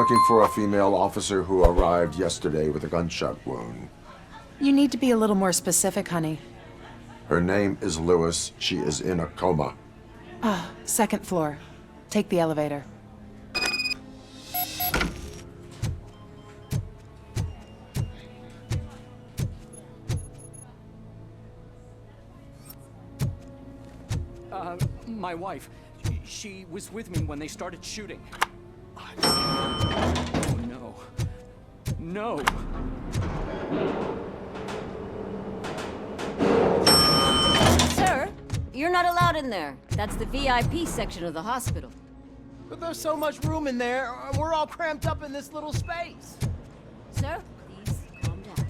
looking for a female officer who arrived yesterday with a gunshot wound. You need to be a little more specific, honey. Her name is Lewis. She is in a coma. Ah, second floor. Take the elevator. My wife. She was with me when they started shooting. Oh, no. No! Sir, you're not allowed in there. That's the VIP section of the hospital. But there's so much room in there, we're all cramped up in this little space. Sir, please calm down.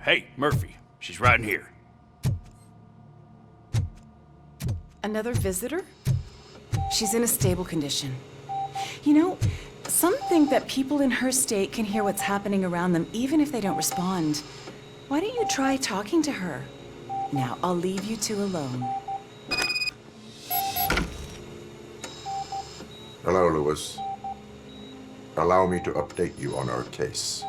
Hey, Murphy. She's right in here. Another visitor? She's in a stable condition. You know, some think that people in her state can hear what's happening around them even if they don't respond. Why don't you try talking to her? Now, I'll leave you two alone. Hello, Lewis. Allow me to update you on our case.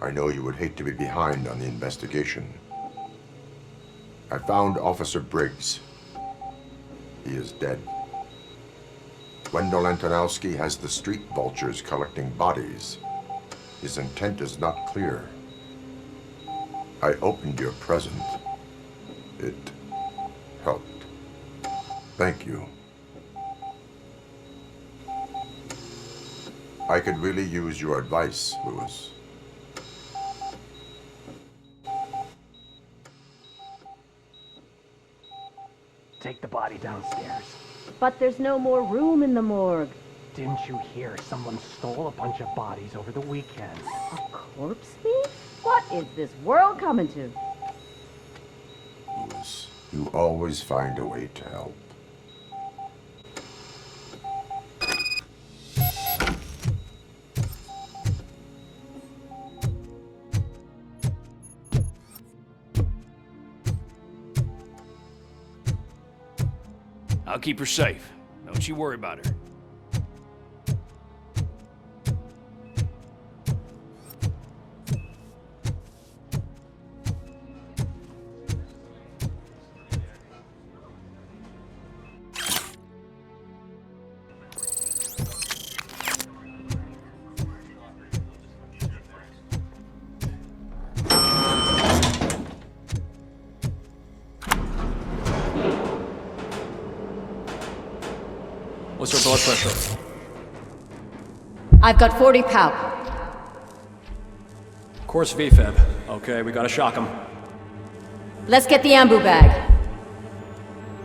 I know you would hate to be behind on the investigation. I found Officer Briggs. He is dead. Wendell Antonowski has the street vultures collecting bodies. His intent is not clear. I opened your present. It helped. Thank you. I could really use your advice, Lewis. Take the body downstairs. But there's no more room in the morgue. Didn't you hear someone stole a bunch of bodies over the weekend? A corpse thief? What is this world coming to? Lewis, you always find a way to help. I'll keep her safe. Don't you worry about her. What's her blood pressure? I've got 40 pow. Course VFib. Okay, we gotta shock him. Let's get the ambu bag.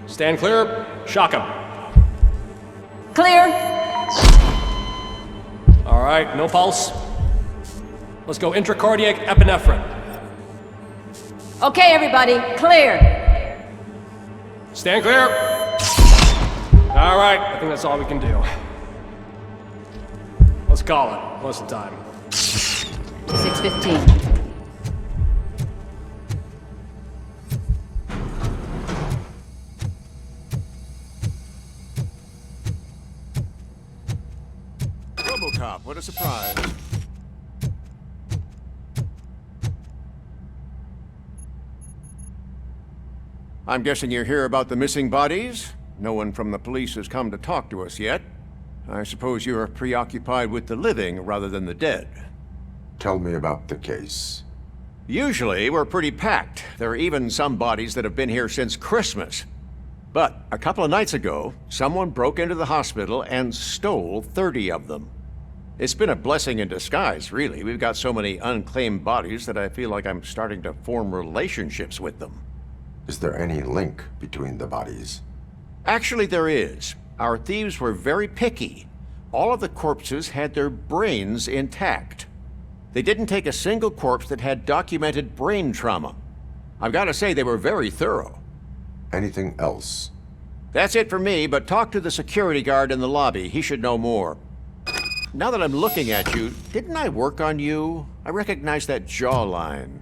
Stand clear. Shock him. Clear. All right, no pulse. Let's go intracardiac epinephrine. Okay, everybody, clear. Stand clear. All right, I think that's all we can do. Let's call it. What's the time? 6:15. RoboCop, what a surprise. I'm guessing you're here about the missing bodies? No one from the police has come to talk to us yet. I suppose you're preoccupied with the living rather than the dead. Tell me about the case. Usually, we're pretty packed. There are even some bodies that have been here since Christmas. But a couple of nights ago, someone broke into the hospital and stole 30 of them. It's been a blessing in disguise, really. We've got so many unclaimed bodies that I feel like I'm starting to form relationships with them. Is there any link between the bodies? Actually, there is. Our thieves were very picky. All of the corpses had their brains intact. They didn't take a single corpse that had documented brain trauma. I've got to say, they were very thorough. Anything else? That's it for me, but talk to the security guard in the lobby. He should know more. Now that I'm looking at you, didn't I work on you? I recognize that jawline.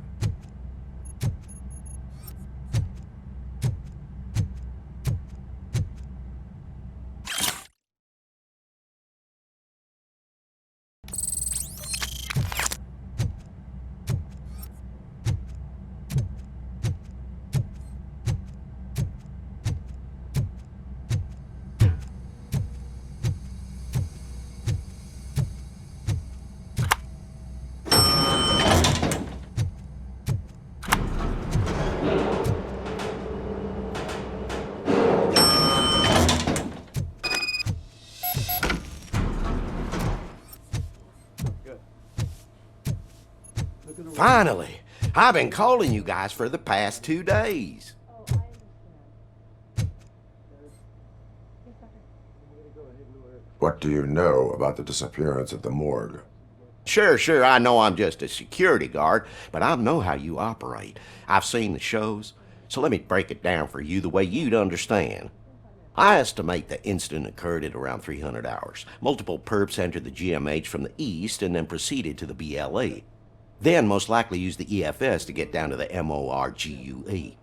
Finally! I've been calling you guys for the past 2 days. What do you know about the disappearance at the morgue? Sure, I know I'm just a security guard, but I know how you operate. I've seen the shows, so let me break it down for you the way you'd understand. I estimate the incident occurred at around 300 hours. Multiple perps entered the GMH from the east and then proceeded to the BLE. Then most likely used the EFS to get down to the MORGUE.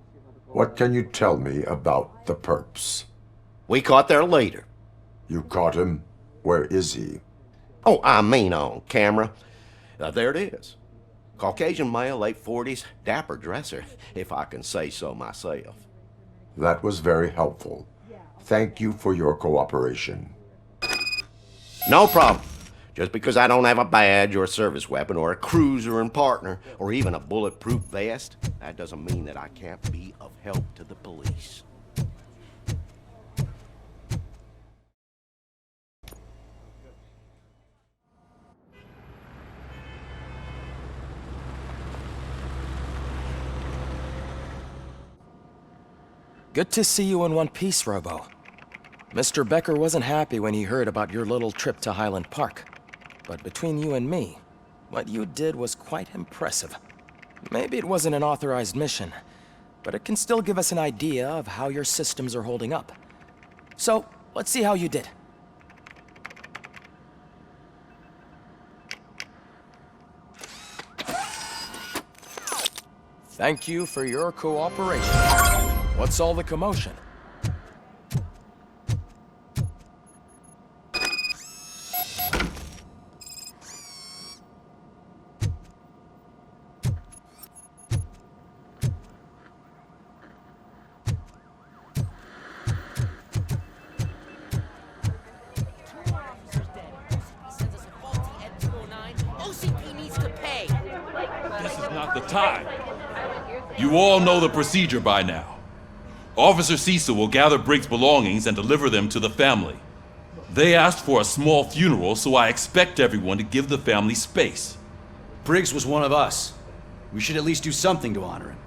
What can you tell me about the perps? We caught their leader. You caught him? Where is he? Oh, I mean on camera. There it is. Caucasian male, late 40s, dapper dresser, if I can say so myself. That was very helpful. Thank you for your cooperation. No problem. Just because I don't have a badge or a service weapon or a cruiser and partner or even a bulletproof vest, that doesn't mean that I can't be of help to the police. Good to see you in one piece, Robo. Mr. Becker wasn't happy when he heard about your little trip to Highland Park. But between you and me, what you did was quite impressive. Maybe it wasn't an authorized mission, but it can still give us an idea of how your systems are holding up. So, let's see how you did. Thank you for your cooperation. What's all the commotion? Time. You all know the procedure by now. Officer Cecil will gather Briggs' belongings and deliver them to the family. They asked for a small funeral, so I expect everyone to give the family space. Briggs was one of us. We should at least do something to honor him.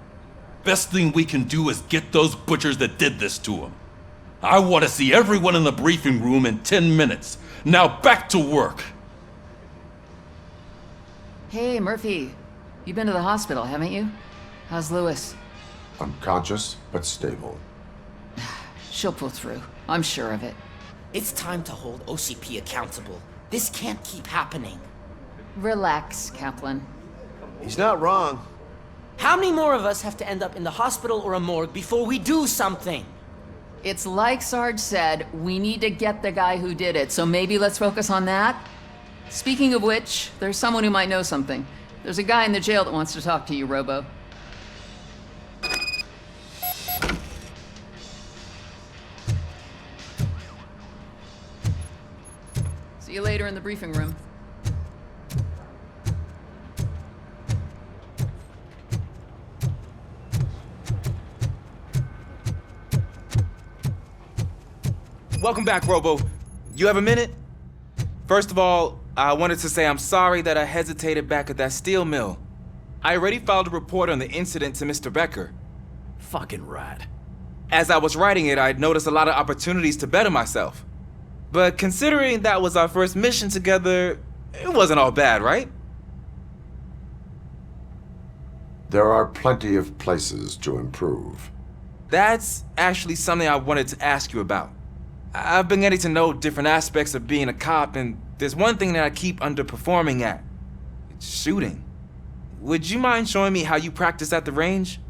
Best thing we can do is get those butchers that did this to him. I want to see everyone in the briefing room in 10 minutes. Now back to work. Hey, Murphy. You've been to the hospital, haven't you? How's Lewis? Unconscious, but stable. She'll pull through. I'm sure of it. It's time to hold OCP accountable. This can't keep happening. Relax, Kaplan. He's not wrong. How many more of us have to end up in the hospital or a morgue before we do something? It's like Sarge said, we need to get the guy who did it, so maybe let's focus on that? Speaking of which, there's someone who might know something. There's a guy in the jail that wants to talk to you, Robo. See you later in the briefing room. Welcome back, Robo. You have a minute? First of all, I wanted to say I'm sorry that I hesitated back at that steel mill. I already filed a report on the incident to Mr. Becker. Fucking rat. As I was writing it, I'd noticed a lot of opportunities to better myself. But considering that was our first mission together, it wasn't all bad, right? There are plenty of places to improve. That's actually something I wanted to ask you about. I've been getting to know different aspects of being a cop, and there's one thing that I keep underperforming at. It's shooting. Would you mind showing me how you practice at the range?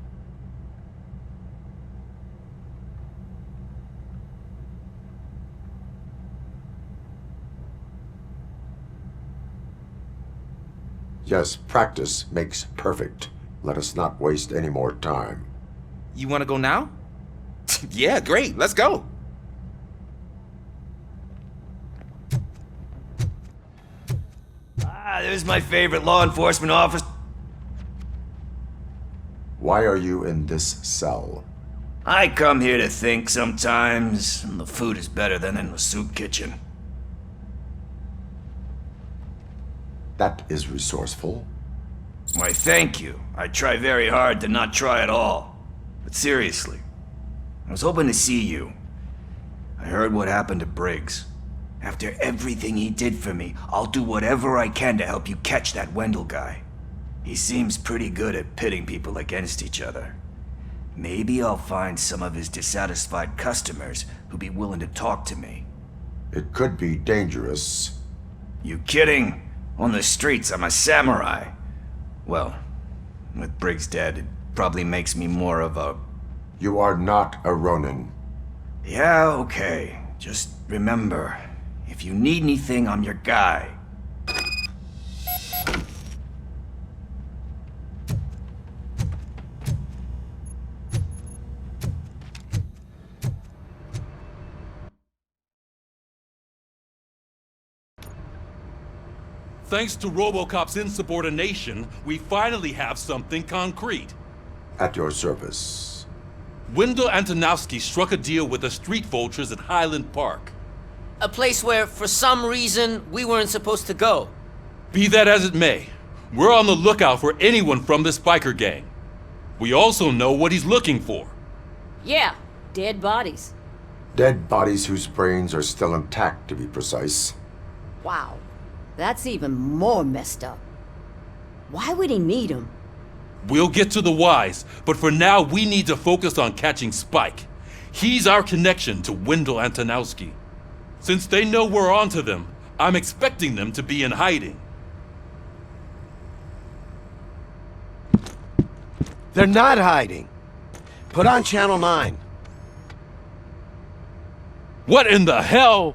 Yes, practice makes perfect. Let us not waste any more time. You want to go now? Yeah, great. Let's go. There's my favorite law enforcement officer. Why are you in this cell? I come here to think sometimes, and the food is better than in the soup kitchen. That is resourceful. Why, thank you. I try very hard to not try at all. But seriously, I was hoping to see you. I heard what happened to Briggs. After everything he did for me, I'll do whatever I can to help you catch that Wendell guy. He seems pretty good at pitting people against each other. Maybe I'll find some of his dissatisfied customers who'd be willing to talk to me. It could be dangerous. You kidding? On the streets, I'm a samurai. Well, with Briggs dead, it probably makes me more of a... You are not a Ronin. Yeah, okay. Just remember, if you need anything, I'm your guy. Thanks to RoboCop's insubordination, we finally have something concrete. At your service. Wendell Antonowski struck a deal with the street vultures at Highland Park. A place where, for some reason, we weren't supposed to go. Be that as it may, we're on the lookout for anyone from this biker gang. We also know what he's looking for. Yeah, dead bodies. Dead bodies whose brains are still intact, to be precise. Wow, that's even more messed up. Why would he need them? We'll get to the whys, but for now we need to focus on catching Spike. He's our connection to Wendell Antonowski. Since they know we're onto them, I'm expecting them to be in hiding. They're not hiding. Put on Channel 9. What in the hell?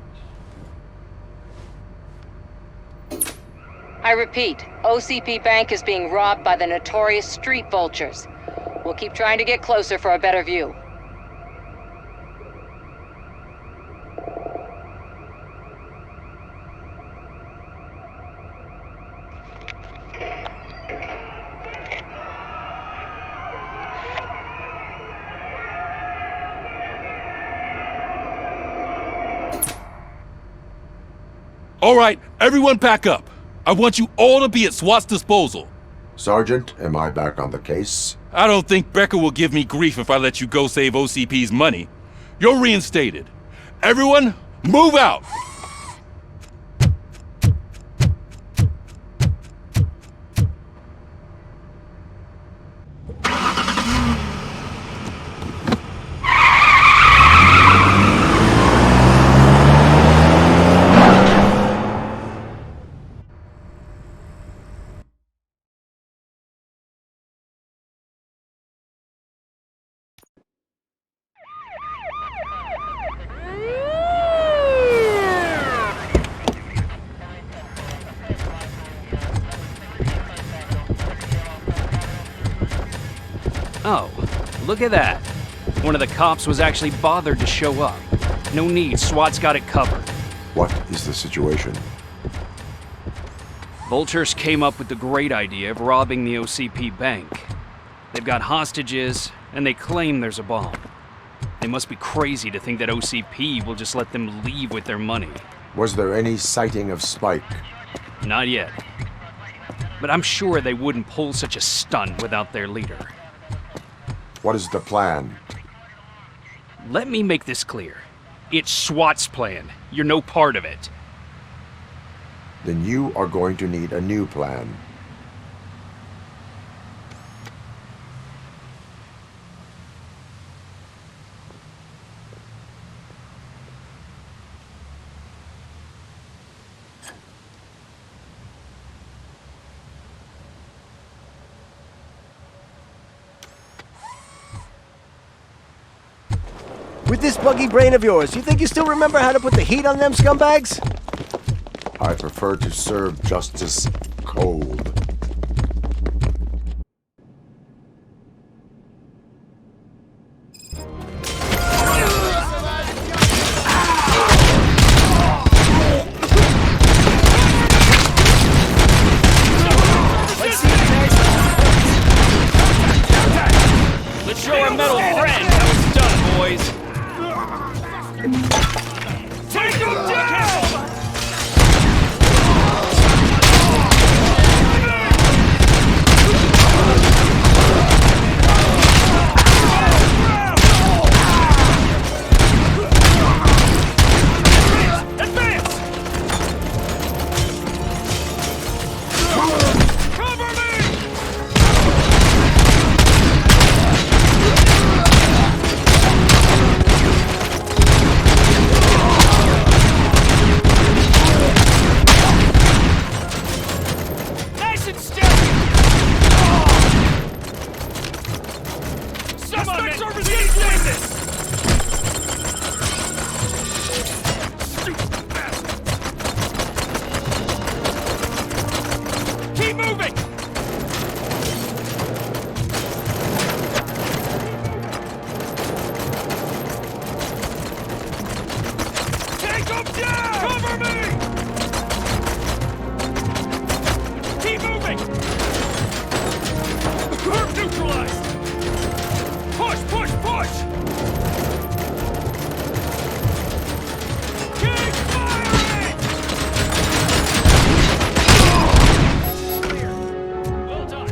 I repeat, OCP Bank is being robbed by the notorious street vultures. We'll keep trying to get closer for a better view. All right, everyone pack up. I want you all to be at SWAT's disposal. Sergeant, am I back on the case? I don't think Becker will give me grief if I let you go save OCP's money. You're reinstated. Everyone, move out! Oh, look at that. One of the cops was actually bothered to show up. No need, SWAT's got it covered. What is the situation? Vultures came up with the great idea of robbing the OCP bank. They've got hostages, and they claim there's a bomb. They must be crazy to think that OCP will just let them leave with their money. Was there any sighting of Spike? Not yet. But I'm sure they wouldn't pull such a stunt without their leader. What is the plan? Let me make this clear. It's SWAT's plan. You're no part of it. Then you are going to need a new plan. With this buggy brain of yours, you think you still remember how to put the heat on them scumbags? I prefer to serve justice cold. Let's show our metal friend how it's done, boys. Take him down! Well done.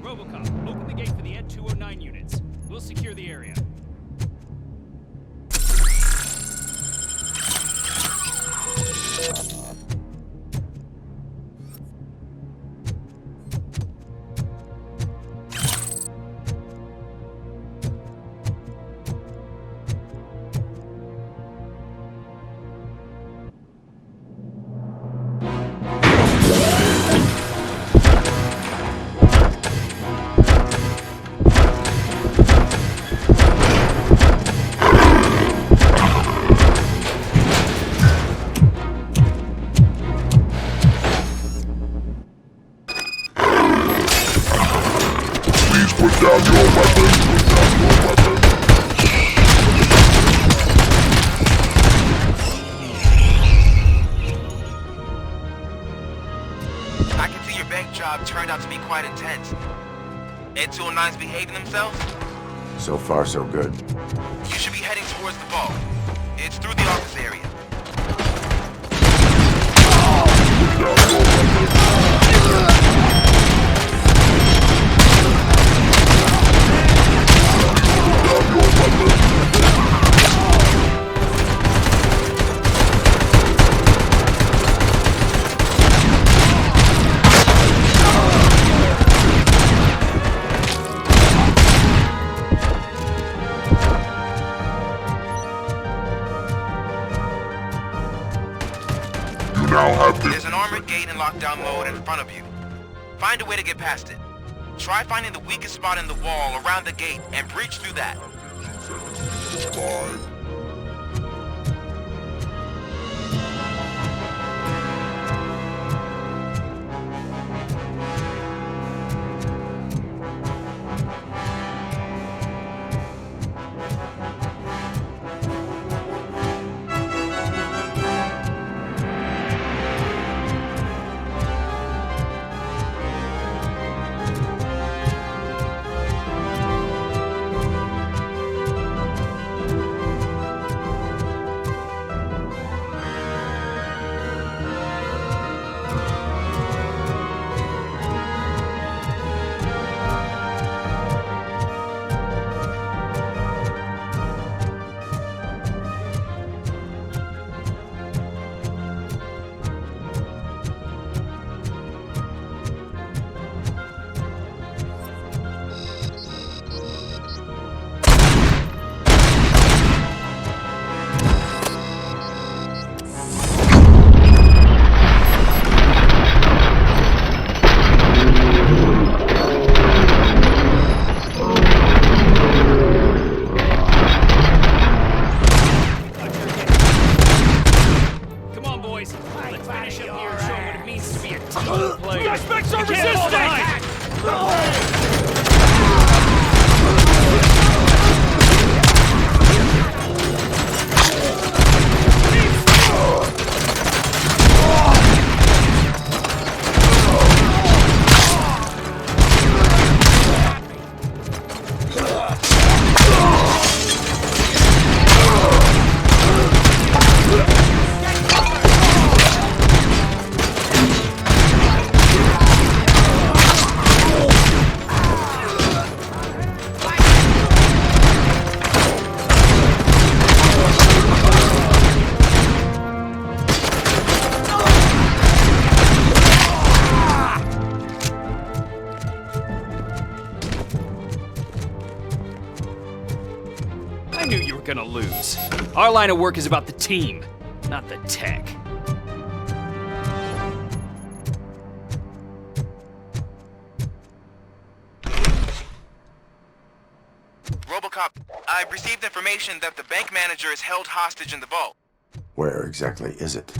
RoboCop, open the gate for the Ed 209 units. We'll secure the area. I can see your bank job turned out to be quite intense. Ed 209's behaving themselves? So far, so good. You should be heading towards the vault. It's through the office area. There's an armored gate in lockdown mode in front of you. Find a way to get past it. Try finding the weakest spot in the wall around the gate and breach through that. Suspects are resisting! I knew you were gonna lose. Our line of work is about the team, not the tech. RoboCop, I've received information that the bank manager is held hostage in the vault. Where exactly is it?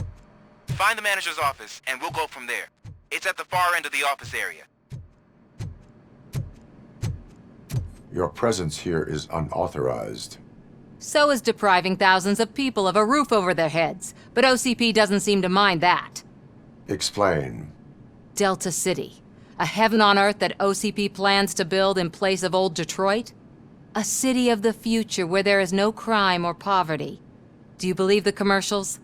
Find the manager's office, and we'll go from there. It's at the far end of the office area. Your presence here is unauthorized. So is depriving thousands of people of a roof over their heads. But OCP doesn't seem to mind that. Explain. Delta City. A heaven on earth that OCP plans to build in place of old Detroit? A city of the future where there is no crime or poverty. Do you believe the commercials?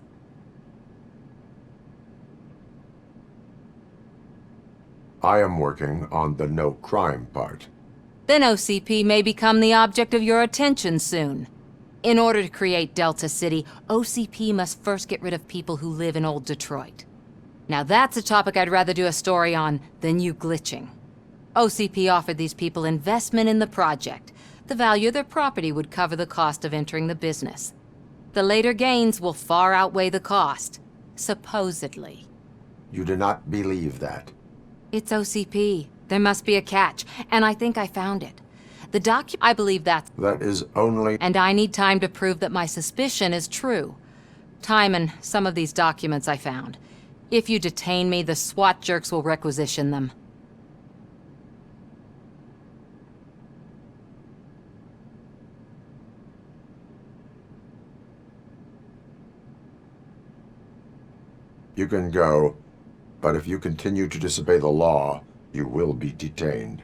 I am working on the no crime part. Then OCP may become the object of your attention soon. In order to create Delta City, OCP must first get rid of people who live in old Detroit. Now that's a topic I'd rather do a story on than you glitching. OCP offered these people investment in the project. The value of their property would cover the cost of entering the business. The later gains will far outweigh the cost, supposedly. You do not believe that? It's OCP. There must be a catch, and I think I found it. I believe that is only... And I need time to prove that my suspicion is true. Time and some of these documents I found. If you detain me, the SWAT jerks will requisition them. You can go, but if you continue to disobey the law, you will be detained.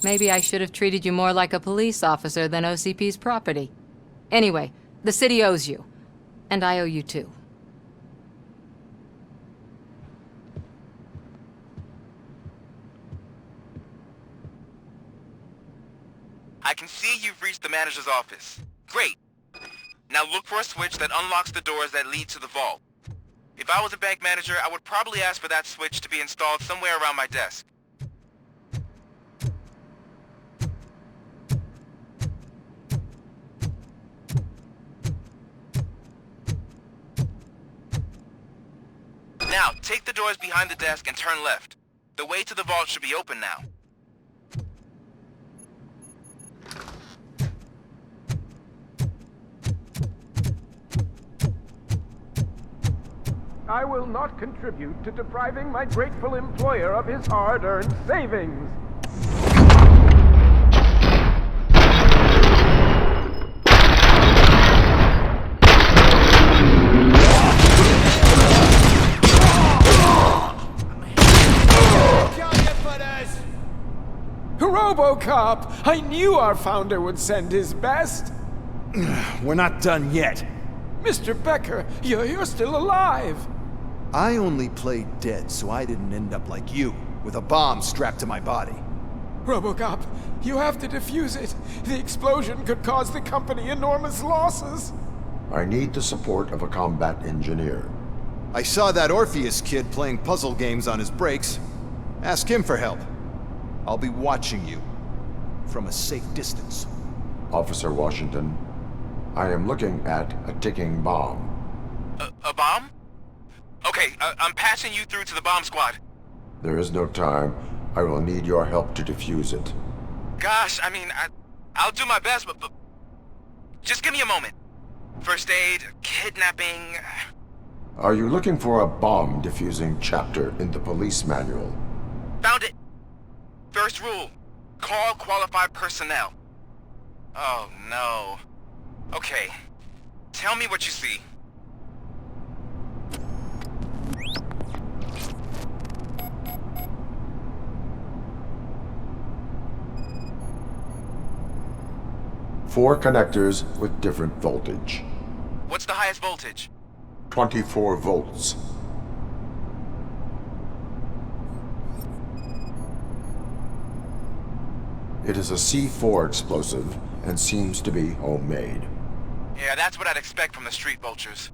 Maybe I should have treated you more like a police officer than OCP's property. Anyway, the city owes you. And I owe you too. I can see you've reached the manager's office. Great. Now look for a switch that unlocks the doors that lead to the vault. If I was a bank manager, I would probably ask for that switch to be installed somewhere around my desk. Now, take the doors behind the desk and turn left. The way to the vault should be open now. I will not contribute to depriving my grateful employer of his hard-earned savings. RoboCop! I knew our founder would send his best! We're not done yet. Mr. Becker, you're still alive! I only played dead so I didn't end up like you, with a bomb strapped to my body. RoboCop, you have to defuse it. The explosion could cause the company enormous losses. I need the support of a combat engineer. I saw that Orpheus kid playing puzzle games on his breaks. Ask him for help. I'll be watching you, from a safe distance. Officer Washington, I am looking at a ticking bomb. A bomb? Okay, I'm passing you through to the bomb squad. There is no time. I will need your help to defuse it. Gosh, I mean, I'll do my best, but just give me a moment. First aid, kidnapping... Are you looking for a bomb defusing chapter in the police manual? Found it! First rule, call qualified personnel. Oh no. Okay, tell me what you see. Four connectors with different voltage. What's the highest voltage? 24 volts. It is a C4 explosive and seems to be homemade. Yeah, that's what I'd expect from the street vultures.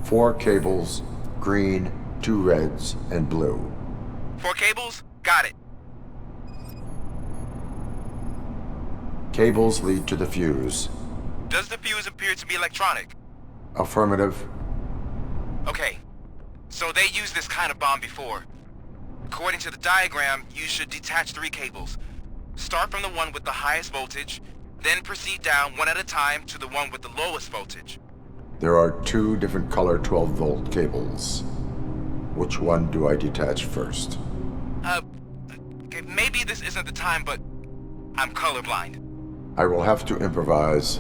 4 cables, green, 2 reds, and blue. 4 cables? Got it. Cables lead to the fuse. Does the fuse appear to be electronic? Affirmative. Okay, so they used this kind of bomb before. According to the diagram, you should detach 3 cables. Start from the one with the highest voltage, then proceed down one at a time to the one with the lowest voltage. There are 2 different color 12-volt cables. Which one do I detach first? Okay, maybe this isn't the time, but I'm colorblind. I will have to improvise.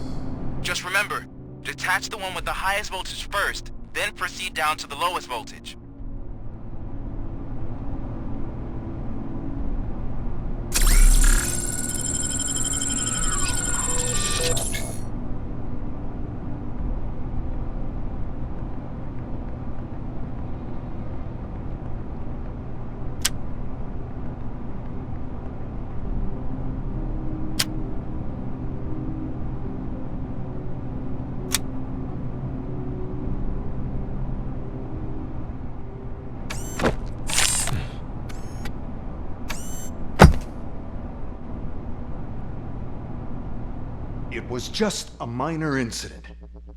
Just remember, detach the one with the highest voltage first, then proceed down to the lowest voltage. It was just a minor incident.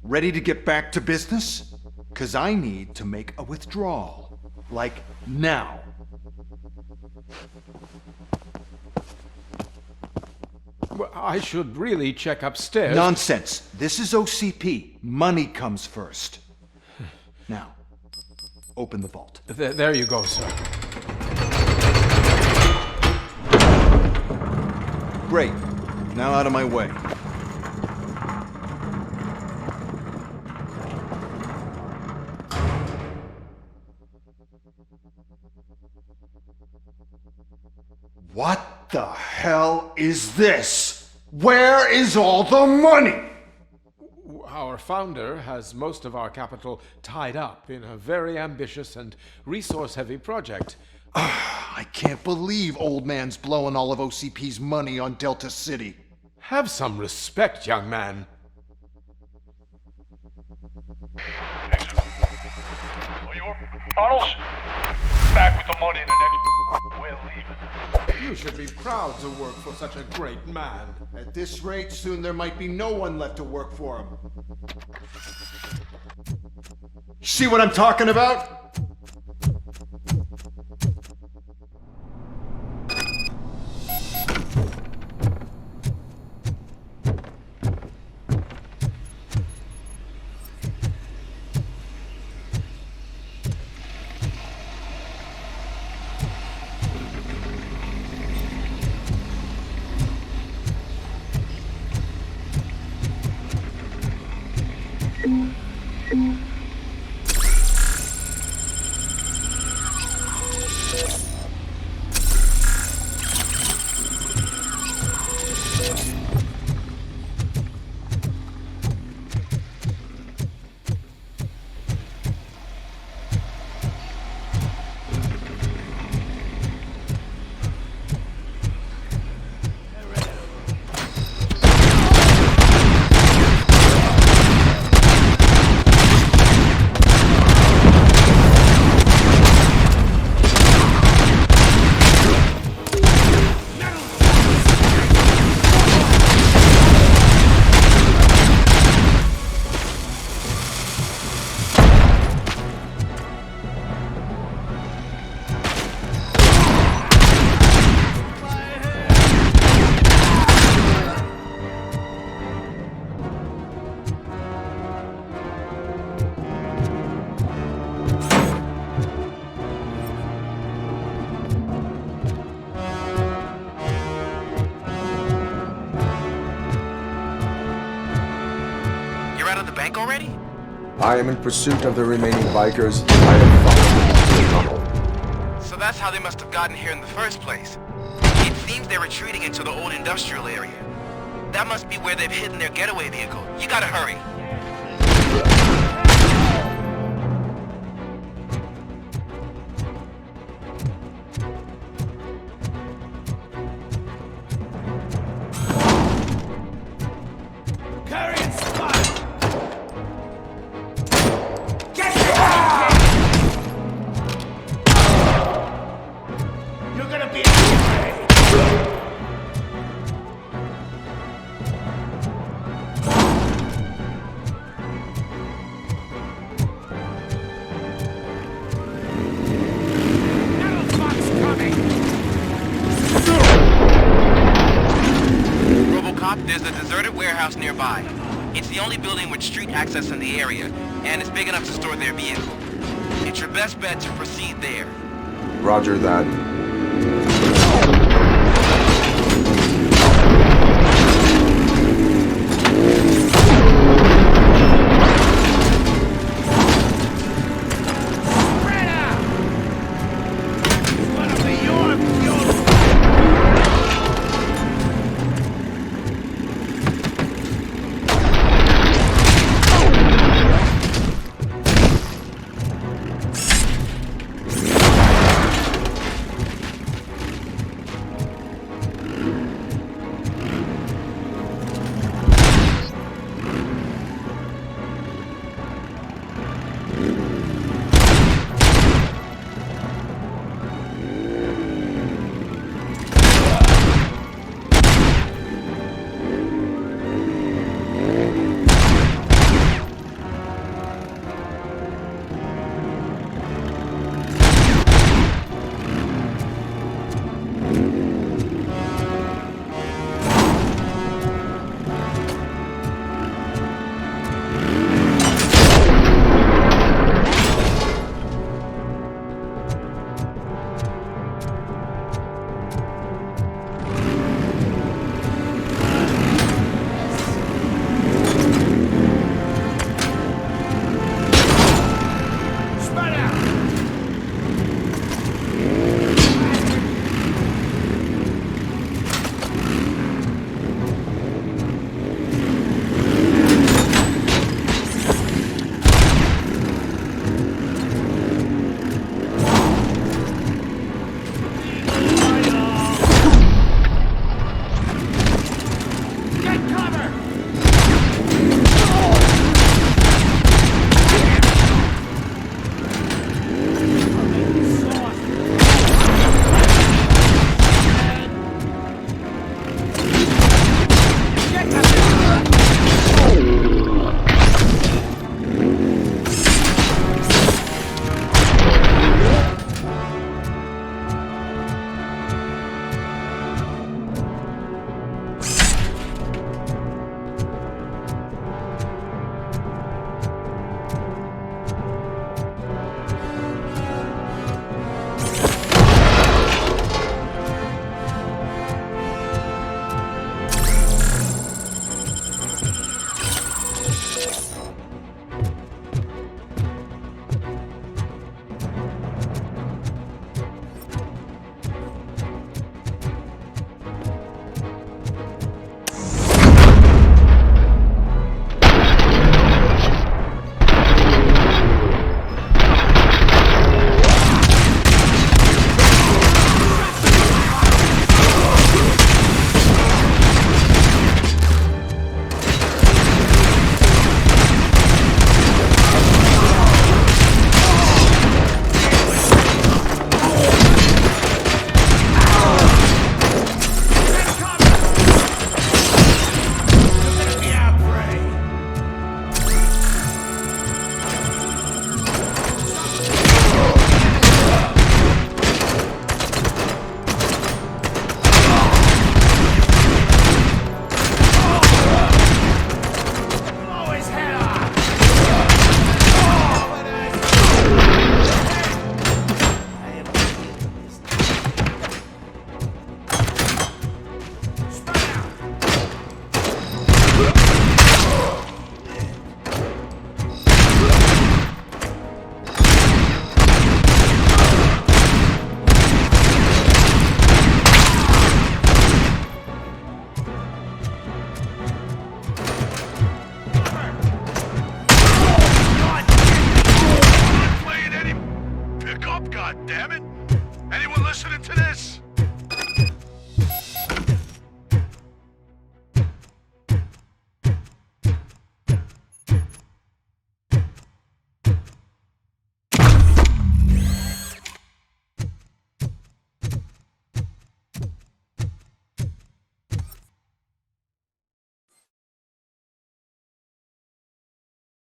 Ready to get back to business? 'Cause I need to make a withdrawal. Like, now. Well, I should really check upstairs. Nonsense. This is OCP. Money comes first. Now, open the vault. There you go, sir. Great. Now out of my way. What the hell is this? Where is all the money? Our founder has most of our capital tied up in a very ambitious and resource-heavy project. I can't believe old man's blowing all of OCP's money on Delta City. Have some respect, young man. Arnold, back with the money in the next... We're leaving. You should be proud to work for such a great man. At this rate, soon there might be no one left to work for him. See what I'm talking about? Already? I am in pursuit of the remaining bikers. I have followed them into the tunnel. So that's how they must have gotten here in the first place. It seems they're retreating into the old industrial area. That must be where they've hidden their getaway vehicle. You gotta hurry. There's a deserted warehouse nearby. It's the only building with street access in the area, and it's big enough to store their vehicle. It's your best bet to proceed there. Roger that.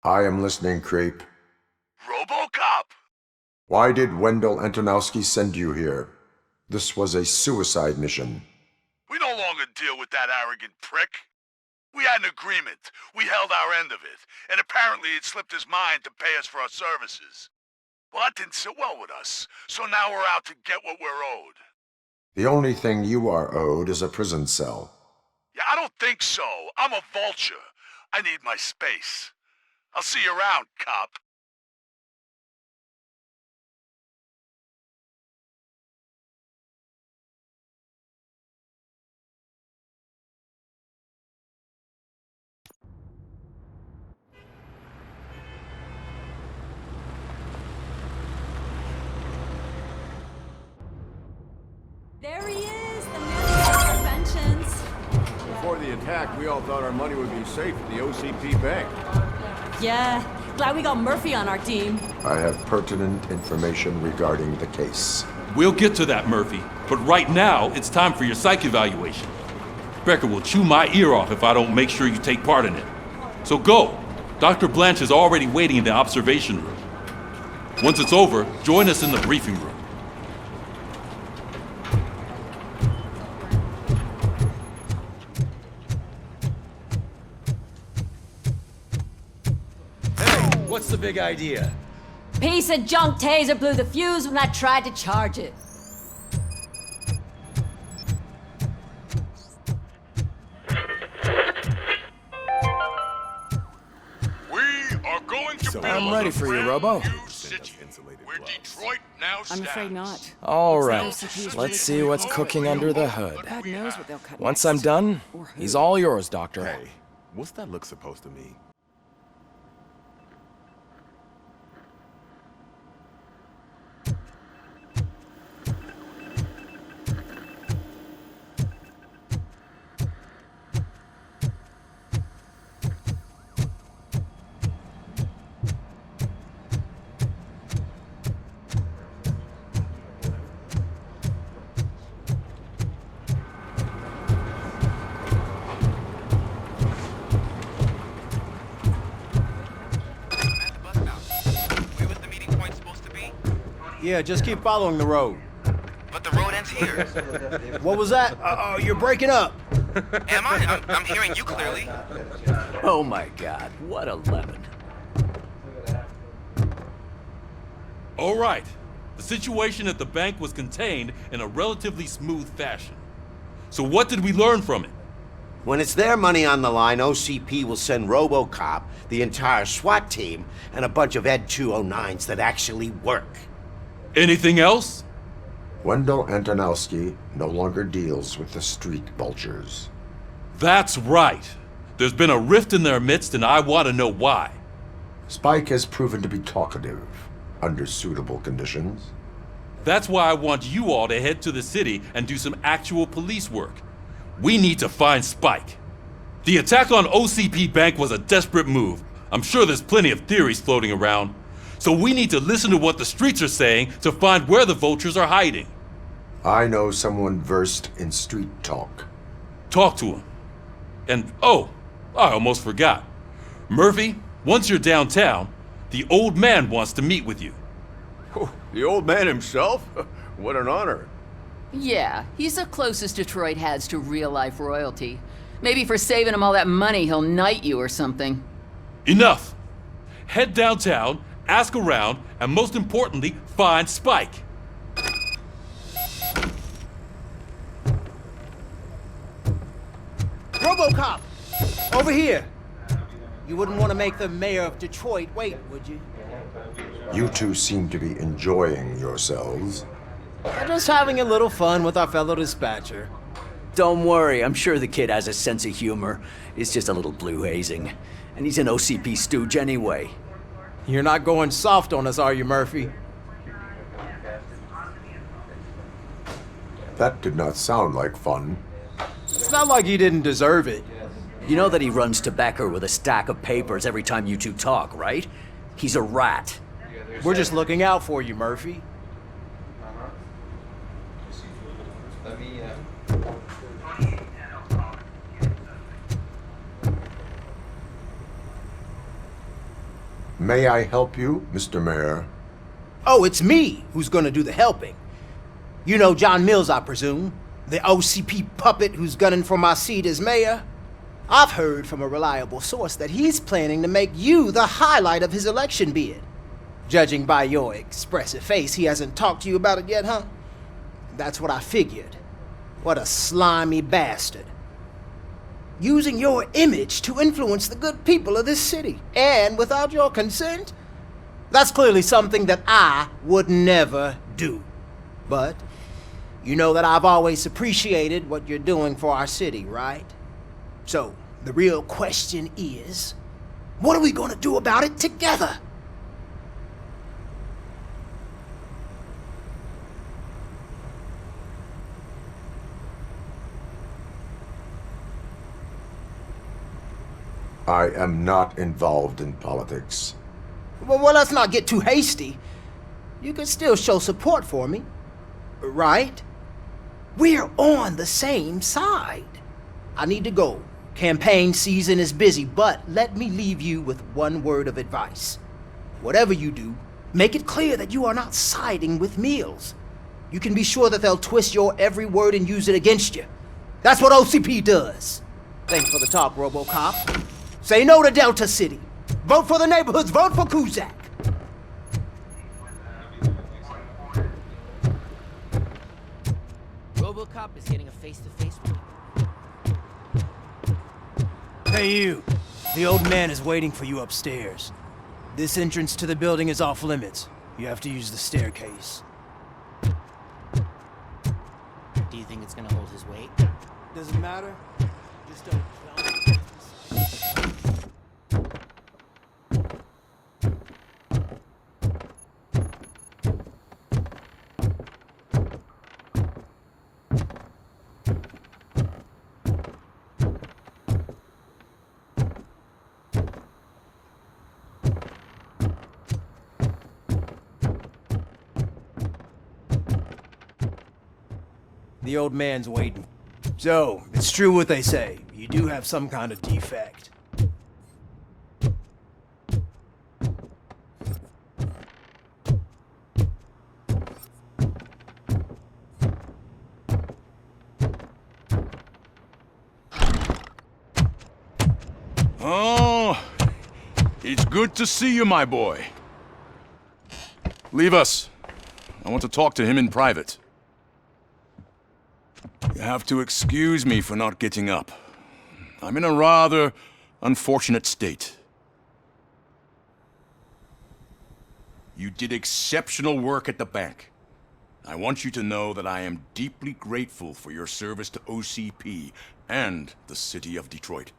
I am listening, Creep. RoboCop! Why did Wendell Antonowski send you here? This was a suicide mission. We no longer deal with that arrogant prick. We had an agreement. We held our end of it, and apparently it slipped his mind to pay us for our services. Well, that didn't sit well with us, so now we're out to get what we're owed. The only thing you are owed is a prison cell. Yeah, I don't think so. I'm a vulture. I need my space. I'll see you around, cop. There he is, the man of inventions. Before the attack, we all thought our money would be safe at the OCP bank. Yeah, glad we got Murphy on our team. I have pertinent information regarding the case. We'll get to that, Murphy. But right now, it's time for your psych evaluation. Becker will chew my ear off if I don't make sure you take part in it. So go. Dr. Blanche is already waiting in the observation room. Once it's over, join us in the briefing room. What's the big idea? Piece of junk taser blew the fuse when I tried to charge it. We are going to build I'm ready for you, Robo. where Detroit now stands. I'm afraid not. All Looks like right, OCP is let's really see what's close. cooking under the hood. God knows what they'll cut Once next. I'm done, he's all yours, Doctor. Hey, what's that look supposed to mean? Yeah, just keep following the road. But the road ends here. What was that? Uh-oh, you're breaking up. Am I? I'm hearing you clearly. Oh my god, what a lemon. All right. The situation at the bank was contained in a relatively smooth fashion. So what did we learn from it? When it's their money on the line, OCP will send RoboCop, the entire SWAT team, and a bunch of Ed 209s that actually work. Anything else? Wendell Antonowski no longer deals with the street vultures. That's right. There's been a rift in their midst, and I want to know why. Spike has proven to be talkative, under suitable conditions. That's why I want you all to head to the city and do some actual police work. We need to find Spike. The attack on OCP Bank was a desperate move. I'm sure there's plenty of theories floating around. So we need to listen to what the streets are saying to find where the vultures are hiding. I know someone versed in street talk. Talk to him. And oh, I almost forgot. Murphy, once you're downtown, the old man wants to meet with you. Oh, the old man himself? What an honor. Yeah, he's the closest Detroit has to real-life royalty. Maybe for saving him all that money, he'll knight you or something. Enough! Head downtown, ask around, and most importantly, find Spike. RoboCop! Over here! You wouldn't want to make the mayor of Detroit wait, would you? You two seem to be enjoying yourselves. We're just having a little fun with our fellow dispatcher. Don't worry, I'm sure the kid has a sense of humor. It's just a little blue hazing. And he's an OCP stooge anyway. You're not going soft on us, are you, Murphy? That did not sound like fun. It's not like he didn't deserve it. You know that he runs to Becker with a stack of papers every time you two talk, right? He's a rat. We're just looking out for you, Murphy. May I help you, Mr. Mayor? Oh, it's me who's gonna do the helping. You know John Mills, I presume? The OCP puppet who's gunning for my seat as mayor? I've heard from a reliable source that he's planning to make you the highlight of his election bid. Judging by your expressive face, he hasn't talked to you about it yet, huh? That's what I figured. What a slimy bastard. Using your image to influence the good people of this city, and without your consent? That's clearly something that I would never do. But you know that I've always appreciated what you're doing for our city, right? So, the real question is, what are we gonna do about it together? I am not involved in politics. Well, let's not get too hasty. You can still show support for me, right? We're on the same side. I need to go. Campaign season is busy, but let me leave you with one word of advice. Whatever you do, make it clear that you are not siding with Mills. You can be sure that they'll twist your every word and use it against you. That's what OCP does. Thanks for the talk, RoboCop. Say no to Delta City. Vote for the neighborhoods. Vote for Kuzak. RoboCop is getting a face-to-face with you. Hey, you. The old man is waiting for you upstairs. This entrance to the building is off limits. You have to use the staircase. Do you think it's gonna hold his weight? Doesn't matter. Just don't. The old man's waiting. So, it's true what they say. You do have some kind of defect. Oh, it's good to see you, my boy. Leave us. I want to talk to him in private. You have to excuse me for not getting up. I'm in a rather unfortunate state. You did exceptional work at the bank. I want you to know that I am deeply grateful for your service to OCP and the city of Detroit.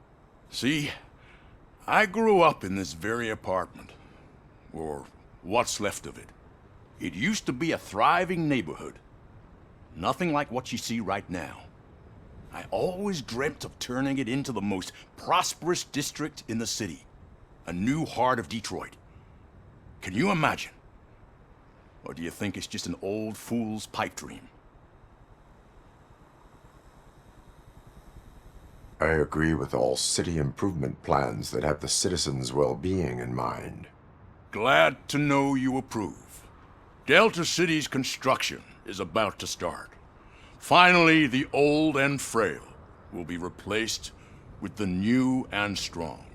See, I grew up in this very apartment, or what's left of it. It used to be a thriving neighborhood. Nothing like what you see right now. I always dreamt of turning it into the most prosperous district in the city. A new heart of Detroit. Can you imagine? Or do you think it's just an old fool's pipe dream? I agree with all city improvement plans that have the citizens' well-being in mind. Glad to know you approve. Delta City's construction is about to start. Finally, the old and frail will be replaced with the new and strong.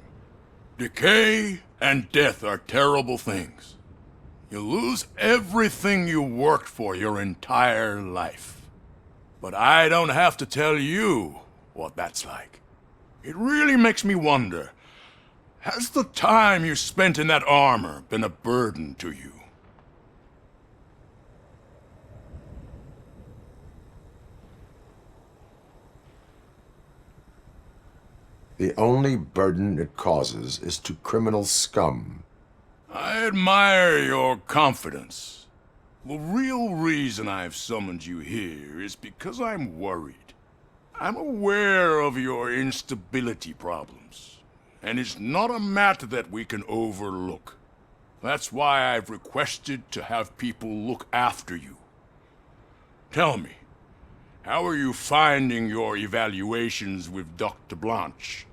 Decay and death are terrible things. You lose everything you worked for your entire life. But I don't have to tell you what that's like. It really makes me wonder, has the time you spent in that armor been a burden to you? The only burden it causes is to criminal scum. I admire your confidence. The real reason I've summoned you here is because I'm worried. I'm aware of your instability problems, and it's not a matter that we can overlook. That's why I've requested to have people look after you. Tell me, how are you finding your evaluations with Dr. Blanche?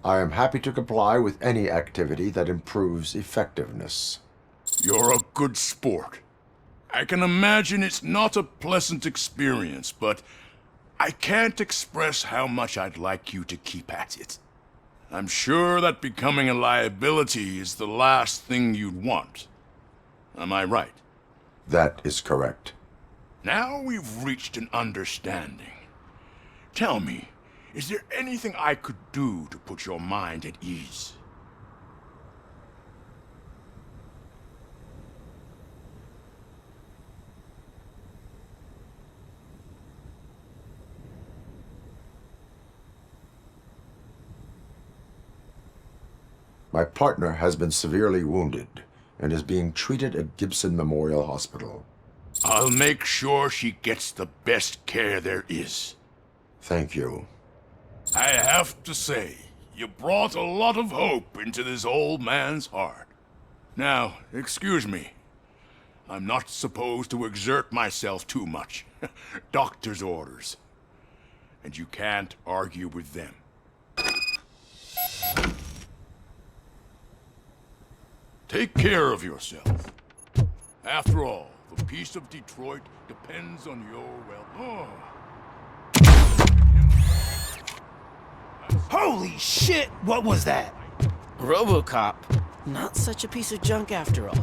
I am happy to comply with any activity that improves effectiveness. You're a good sport. I can imagine it's not a pleasant experience, but I can't express how much I'd like you to keep at it. I'm sure that becoming a liability is the last thing you'd want. Am I right? That is correct. Now we've reached an understanding. Tell me, is there anything I could do to put your mind at ease? My partner has been severely wounded and is being treated at Gibson Memorial Hospital. I'll make sure she gets the best care there is. Thank you. I have to say, you brought a lot of hope into this old man's heart. Now, excuse me. I'm not supposed to exert myself too much. Doctor's orders. And you can't argue with them. Take care of yourself. After all, the peace of Detroit depends on your well... Holy shit! What was that? RoboCop. Not such a piece of junk after all.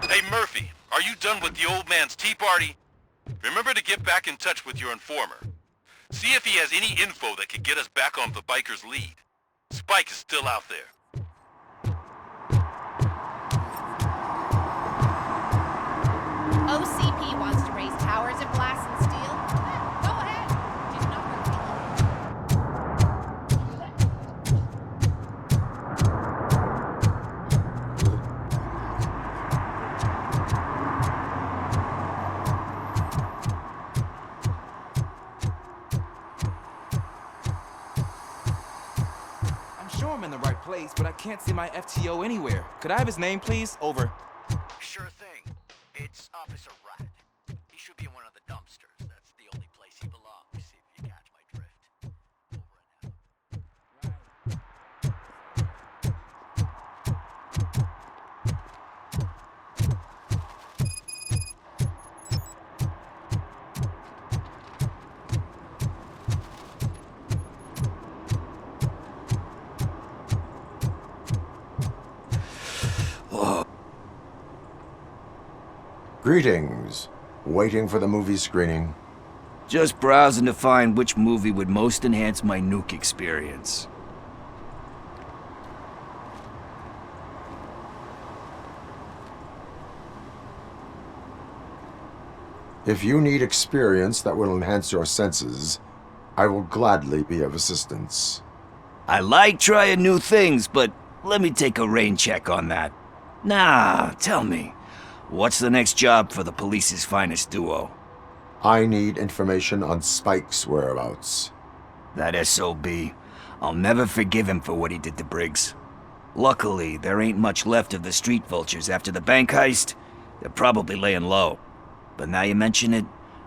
Hey, Murphy, are you done with the old man's tea party? Remember to get back in touch with your informer. See if he has any info that could get us back on the biker's lead. Spike is still out there. OCP wants to raise towers of glass and steel. Go ahead. Just not I'm sure I'm in the right place, but I can't see my FTO anywhere. Could I have his name, please? Over. Sure thing. It's Officer Rat. He should be in one of the dumpsters. That's the only place he belongs, if you catch my drift. Greetings. Waiting for the movie screening. Just browsing to find which movie would most enhance my nuke experience. If you need experience that will enhance your senses, I will gladly be of assistance. I like trying new things, but let me take a rain check on that. Nah, tell me, what's the next job for the police's finest duo? I need information on Spike's whereabouts. That SOB. I'll never forgive him for what he did to Briggs. Luckily, there ain't much left of the street vultures after the bank heist. They're probably laying low. But now you mention it,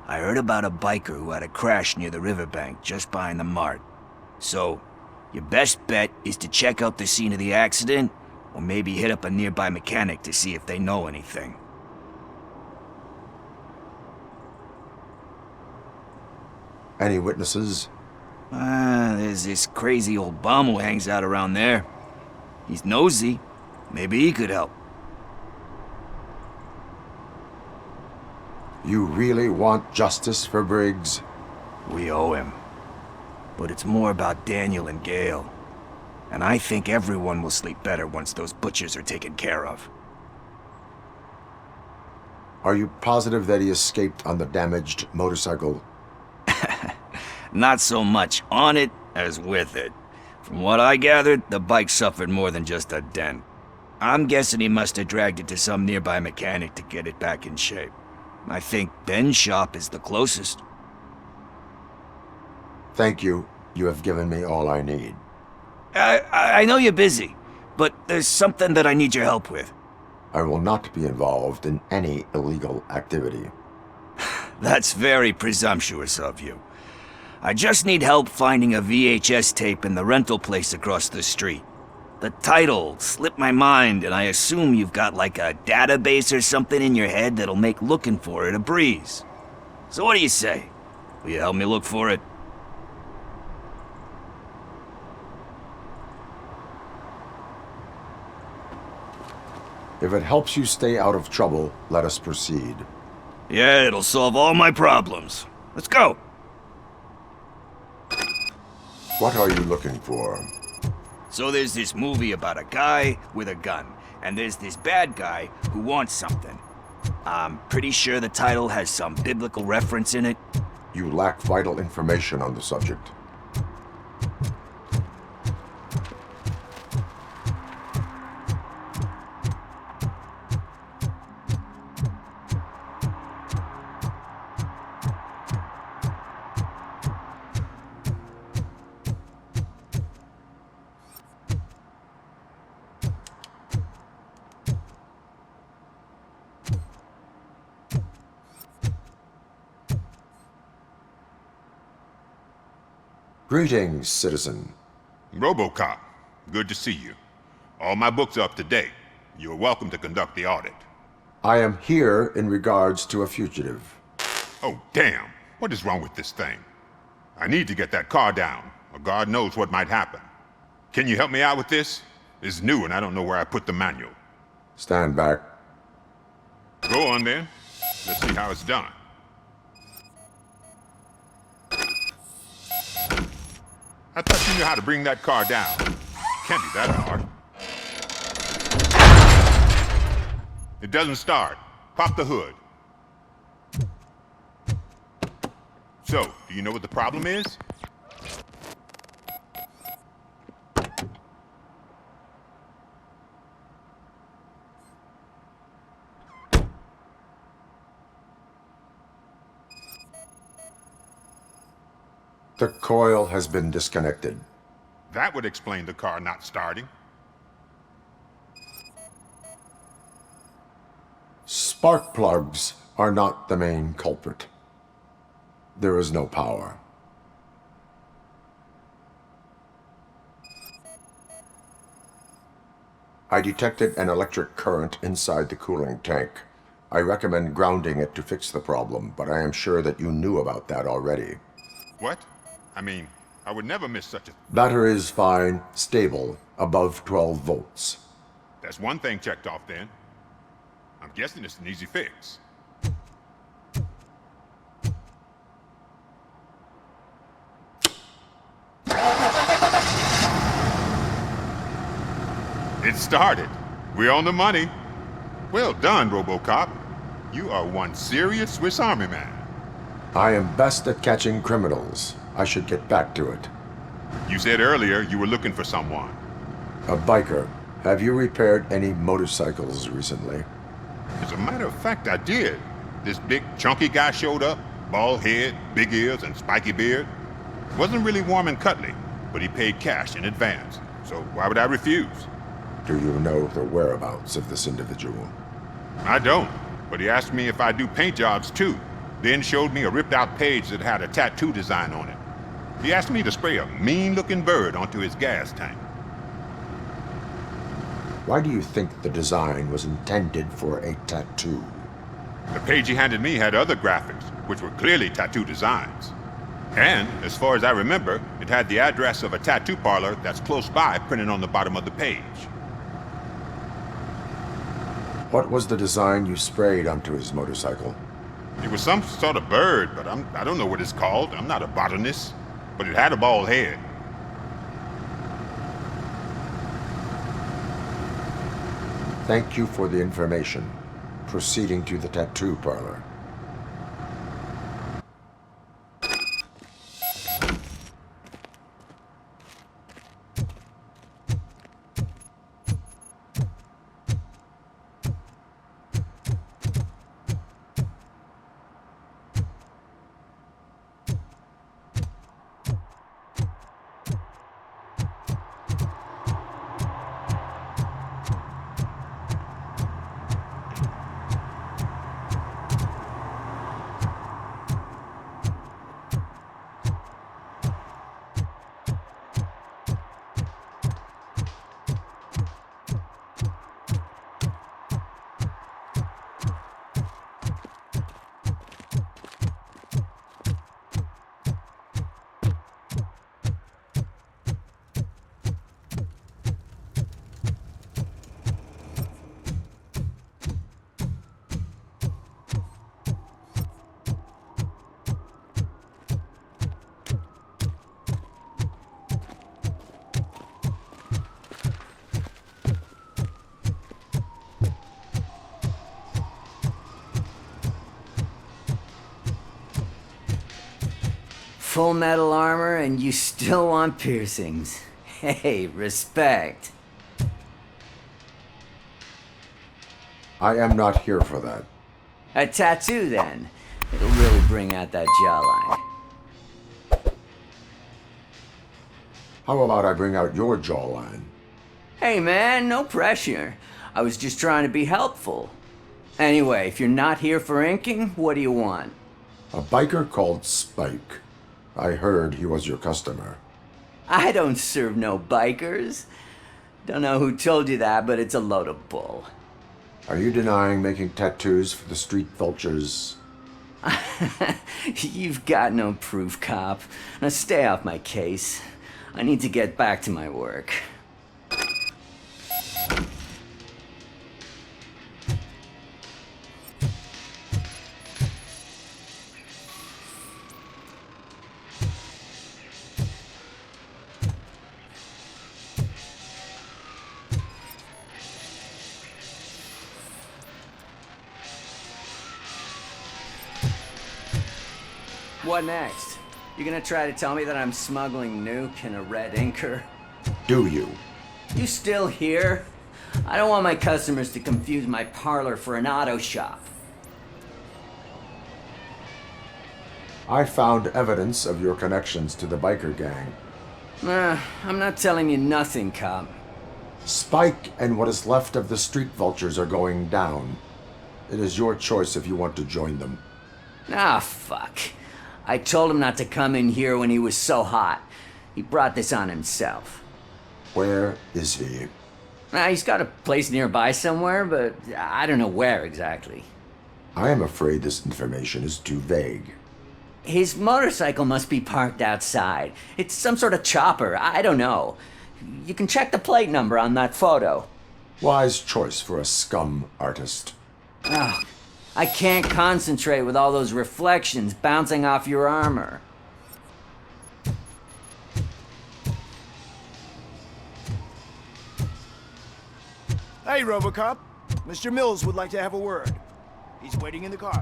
I heard about a biker who had a crash near the riverbank just behind the mart. So, your best bet is to check out the scene of the accident, or maybe hit up a nearby mechanic to see if they know anything. Any witnesses? There's this crazy old bum who hangs out around there. He's nosy. Maybe he could help. You really want justice for Briggs? We owe him. But it's more about Daniel and Gale. And I think everyone will sleep better once those butchers are taken care of. Are you positive that he escaped on the damaged motorcycle? Not so much on it as with it. From what I gathered, the bike suffered more than just a dent. I'm guessing he must have dragged it to some nearby mechanic to get it back in shape. I think Ben's shop is the closest. Thank you. You have given me all I need. I know you're busy, but there's something that I need your help with. I will not be involved in any illegal activity. That's very presumptuous of you. I just need help finding a VHS tape in the rental place across the street. The title slipped my mind, and I assume you've got like a database or something in your head that'll make looking for it a breeze. So what do you say? Will you help me look for it? If it helps you stay out of trouble, let us proceed. Yeah, it'll solve all my problems. Let's go! What are you looking for? So there's this movie about a guy with a gun, and there's this bad guy who wants something. I'm pretty sure the title has some biblical reference in it. You lack vital information on the subject. Greetings, citizen. RoboCop, good to see you. All my books are up to date. You're welcome to conduct the audit. I am here in regards to a fugitive. Oh, damn. What is wrong with this thing? I need to get that car down, or God knows what might happen. Can you help me out with this? It's new and I don't know where I put the manual. Stand back. Go on then. Let's see how it's done. I thought you knew how to bring that car down. Can't be that hard. It doesn't start. Pop the hood. So, do you know what the problem is? The coil has been disconnected. That would explain the car not starting. Spark plugs are not the main culprit. There is no power. I detected an electric current inside the cooling tank. I recommend grounding it to fix the problem, but I am sure that you knew about that already. What? I mean, I would never miss such a... Battery is fine, stable, above 12 volts. That's one thing checked off then. I'm guessing it's an easy fix. It started. We're on the money. Well done, RoboCop. You are one serious Swiss Army man. I am best at catching criminals. I should get back to it. You said earlier you were looking for someone. A biker. Have you repaired any motorcycles recently? As a matter of fact, I did. This big, chunky guy showed up. Bald head, big ears, and spiky beard. Wasn't really warm and cuddly, but he paid cash in advance. So why would I refuse? Do you know the whereabouts of this individual? I don't, but he asked me if I do paint jobs too. Then showed me a ripped-out page that had a tattoo design on it. He asked me to spray a mean-looking bird onto his gas tank. Why do you think the design was intended for a tattoo? The page he handed me had other graphics, which were clearly tattoo designs. And, as far as I remember, it had the address of a tattoo parlor that's close by printed on the bottom of the page. What was the design you sprayed onto his motorcycle? It was some sort of bird, but I don't know what it's called. I'm not a botanist. But it had a bald head. Thank you for the information. Proceeding to the tattoo parlor. Full metal armor and you still want piercings. Hey, respect. I am not here for that. A tattoo, then. It'll really bring out that jawline. How about I bring out your jawline? Hey, man, no pressure. I was just trying to be helpful. Anyway, if you're not here for inking, what do you want? A biker called Spike. I heard he was your customer. I don't serve no bikers. Don't know who told you that, but it's a load of bull. Are you denying making tattoos for the street vultures? You've got no proof, cop. Now stay off my case. I need to get back to my work. What next? You gonna try to tell me that I'm smuggling nuke in a red inker? Do you? You still here? I don't want my customers to confuse my parlor for an auto shop. I found evidence of your connections to the biker gang. I'm not telling you nothing, cop. Spike and what is left of the street vultures are going down. It is your choice if you want to join them. Ah, fuck. I told him not to come in here when he was so hot. He brought this on himself. Where is he? He's got a place nearby somewhere, but I don't know where exactly. I am afraid this information is too vague. His motorcycle must be parked outside. It's some sort of chopper. I don't know. You can check the plate number on that photo. Wise choice for a scum artist. Ah. I can't concentrate with all those reflections bouncing off your armor. Hey, RoboCop. Mr. Mills would like to have a word. He's waiting in the car.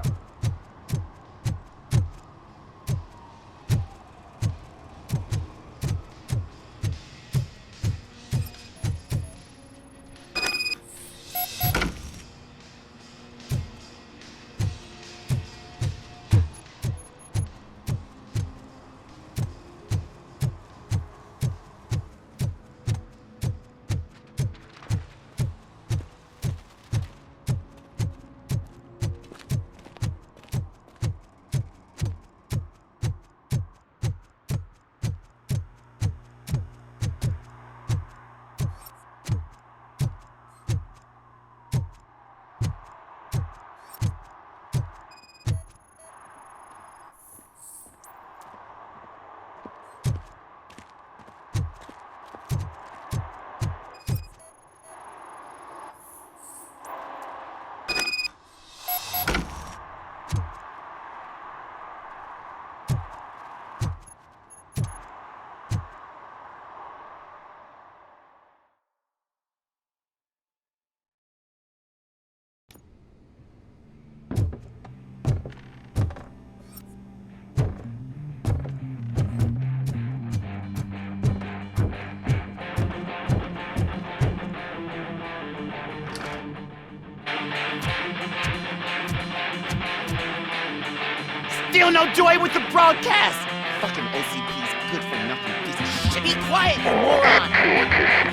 Still no joy with the broadcast! Fucking OCP's good for nothing piece of shit. Be quiet, you moron!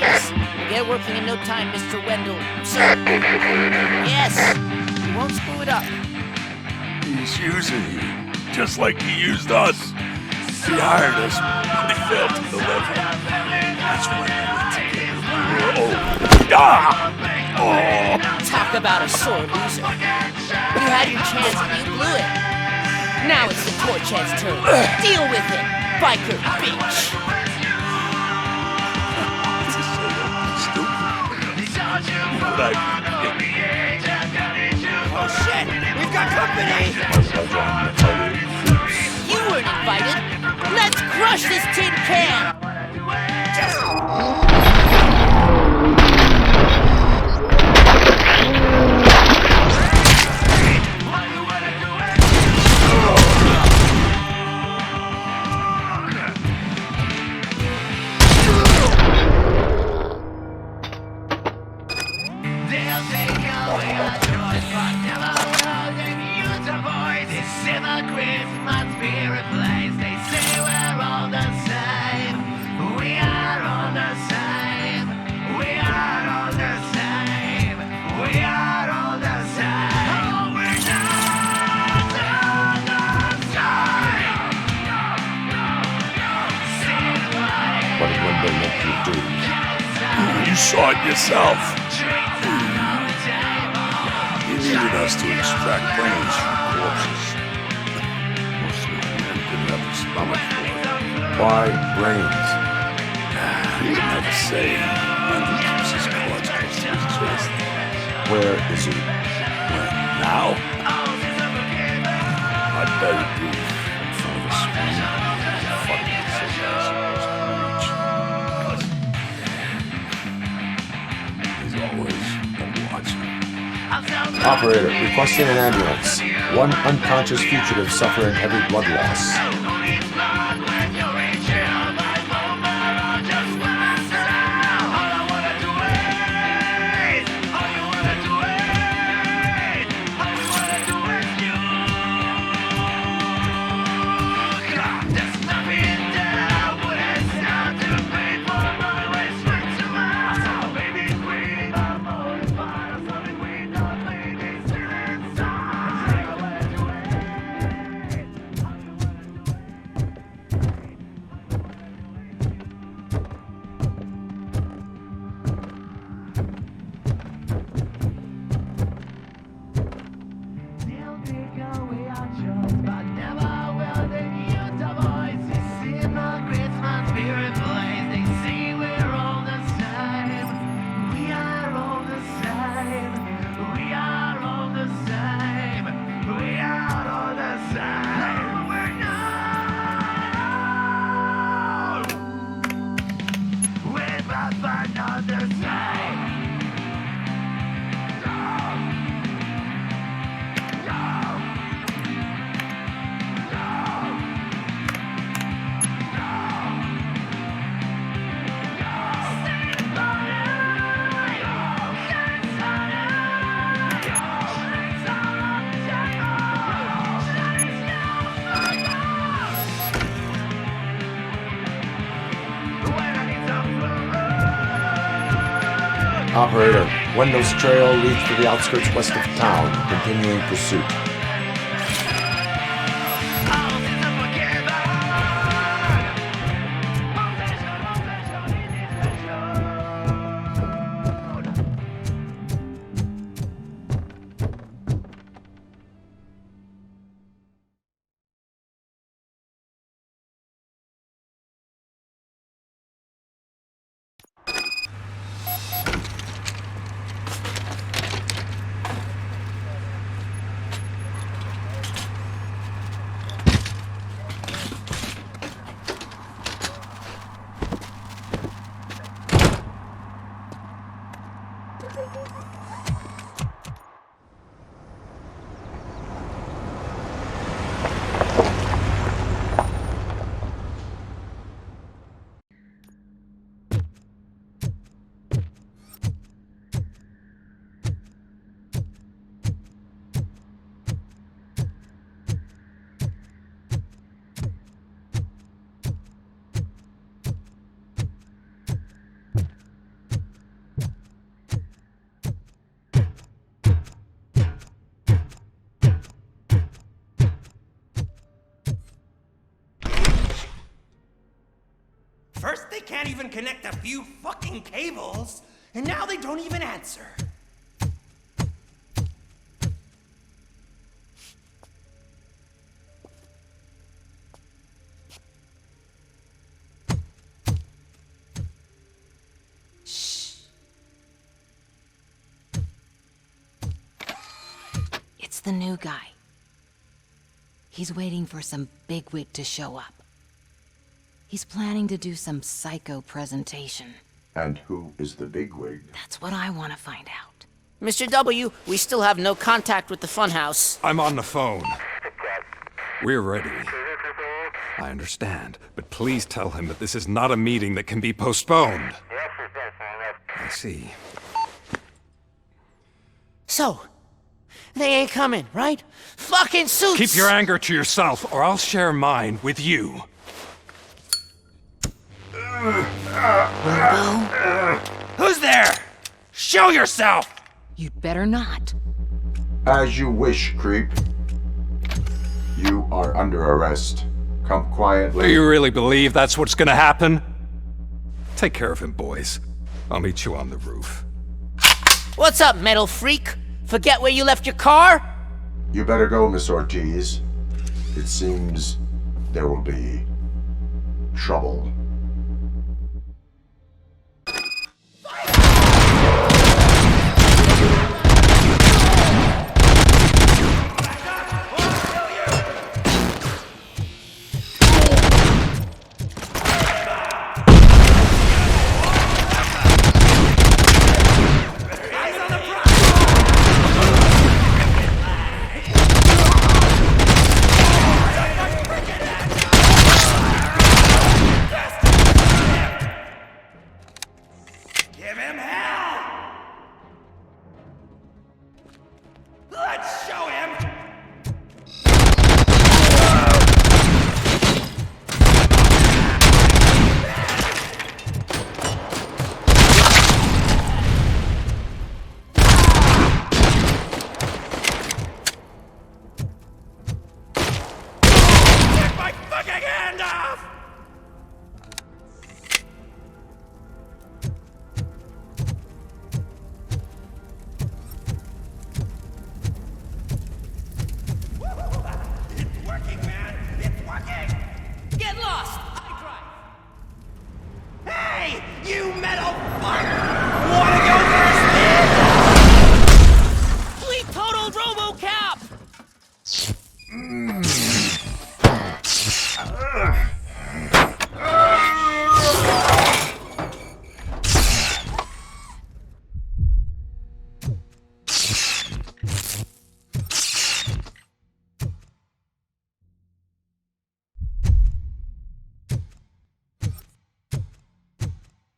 Yes, we'll get working in no time, Mr. Wendell. Sir! Yes! We won't screw it up. He's using you, just like he used us. He hired us, but he failed to deliver. That's when we went together. We were old. Talk about a sore loser. You had your chance and you blew it. Now it's the Torchhead's turn. Deal with it, biker bitch! Oh shit! We've got company! You weren't invited! Let's crush this tin can! my Christmas spirit place. They say we're all the same. We are all the same. We are all the same. We are all the same. Oh, we're not all the same. What did one day make you do? You saw it yourself. He needed us to extract brains from corpses. Most of the men didn't have the stomach for it. Why brains? He would never say. And he keeps his cards close to his chest. Where is he? When? Now? I bet he'd be in front of a screen. Fucking he's always watching. Operator, requesting an ambulance. One unconscious fugitive suffering heavy blood loss. Operator, Wendell's trail leads to the outskirts west of town, continuing pursuit. First, they can't even connect a few fucking cables, and now they don't even answer. Shh. It's the new guy. He's waiting for some bigwig to show up. He's planning to do some psycho presentation. And who is the bigwig? That's what I want to find out. Mr. W, we still have no contact with the funhouse. I'm on the phone. We're ready. I understand, but please tell him that this is not a meeting that can be postponed. I see. So, They ain't coming, right? Fucking suits! Keep your anger to yourself, or I'll share mine with you. Robo? Who's there? Show yourself! You'd better not. As you wish, creep. You are under arrest. Come quietly. Do you really believe that's what's gonna happen? Take care of him, boys. I'll meet you on the roof. What's up, metal freak? Forget where you left your car? You better go, Miss Ortiz. It seems there will be trouble.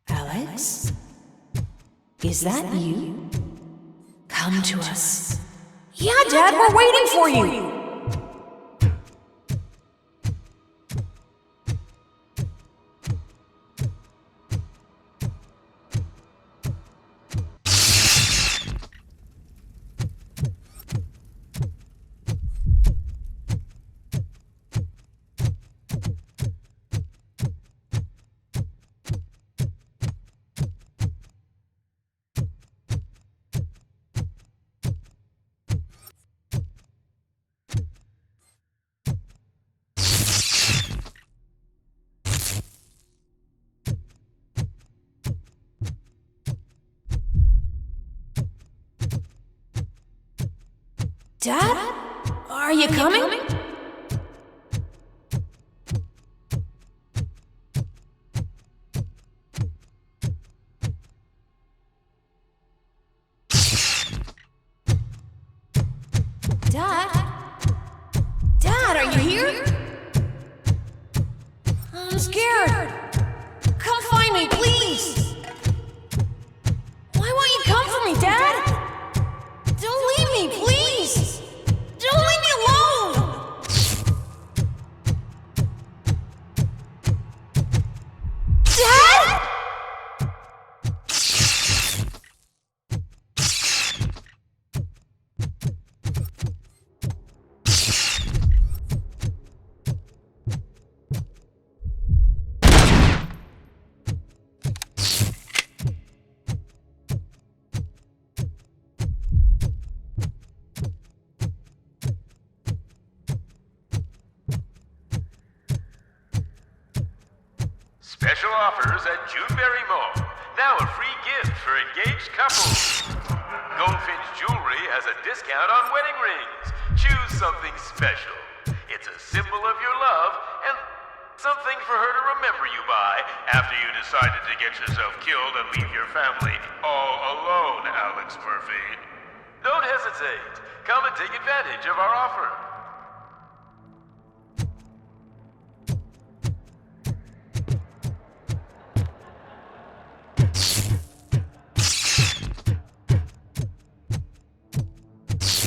Alex? Is that you? Come to us. Yeah, Dad, we're waiting for you! Dad? Are you coming? Dad? Dad, are you here? I'm scared. Come find me, please. Why won't you come for me, Dad? Don't leave me, please. Don't leave me alone. Dad? Special offers at Juneberry Mall. Now a free gift for engaged couples. Goldfinch Jewelry has a discount on wedding rings. Choose something special. It's a symbol of your love and something for her to remember you by after you decided to get yourself killed and leave your family all alone, Alex Murphy. Don't hesitate. Come and take advantage of our offer.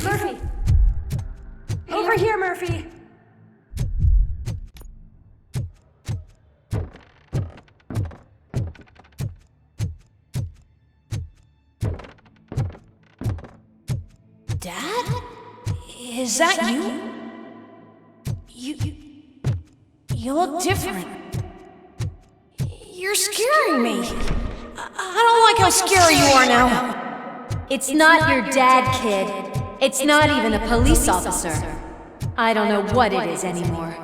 Murphy! Over here, Murphy! Dad? Is that you? You look different. You're scaring me. I don't like how scary you are now. It's not your dad, kid. It's not even a police officer. I don't know what it is anymore.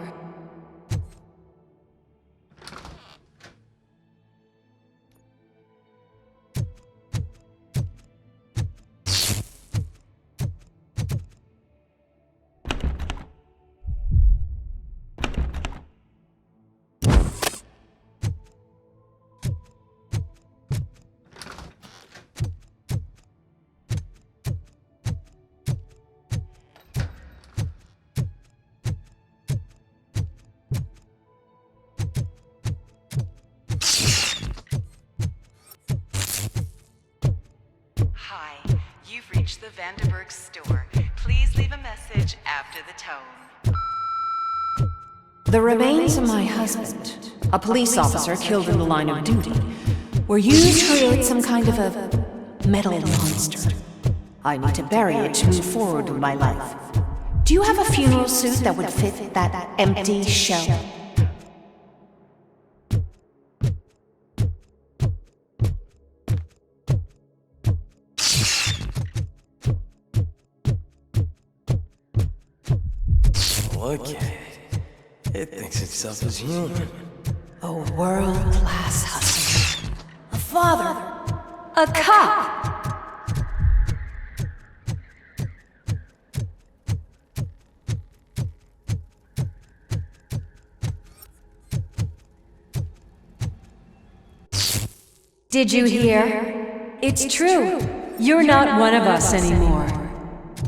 The Vanderburg store. Please leave a message after the tone. The remains of my husband, a police officer killed in the line of duty, were used to create some kind of a metal monster. I need to bury it to move forward with my life. Do you have a funeral suit that would fit that empty shell? Look at it. It thinks itself as human. A world-class husband. A father. A cop. Did you hear? It's true. You're not one of us anymore.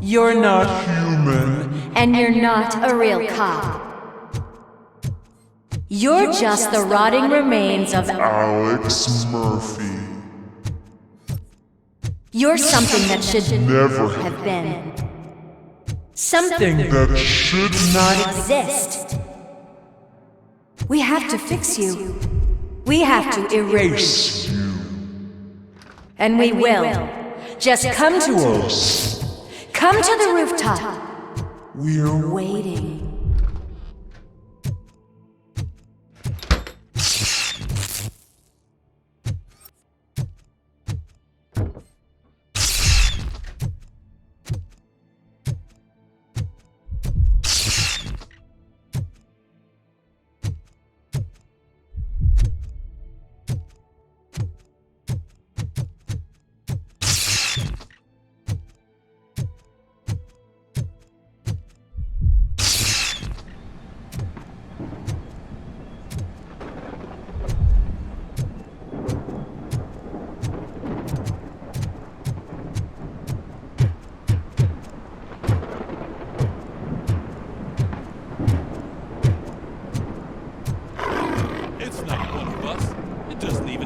You're not human. And you're not a real cop. You're just the rotting remains of Alex Murphy. You're something that should never have been. Something that should not exist. We have to fix you. We have to erase you. And we will. Just come to us. Come to the rooftop. We're waiting.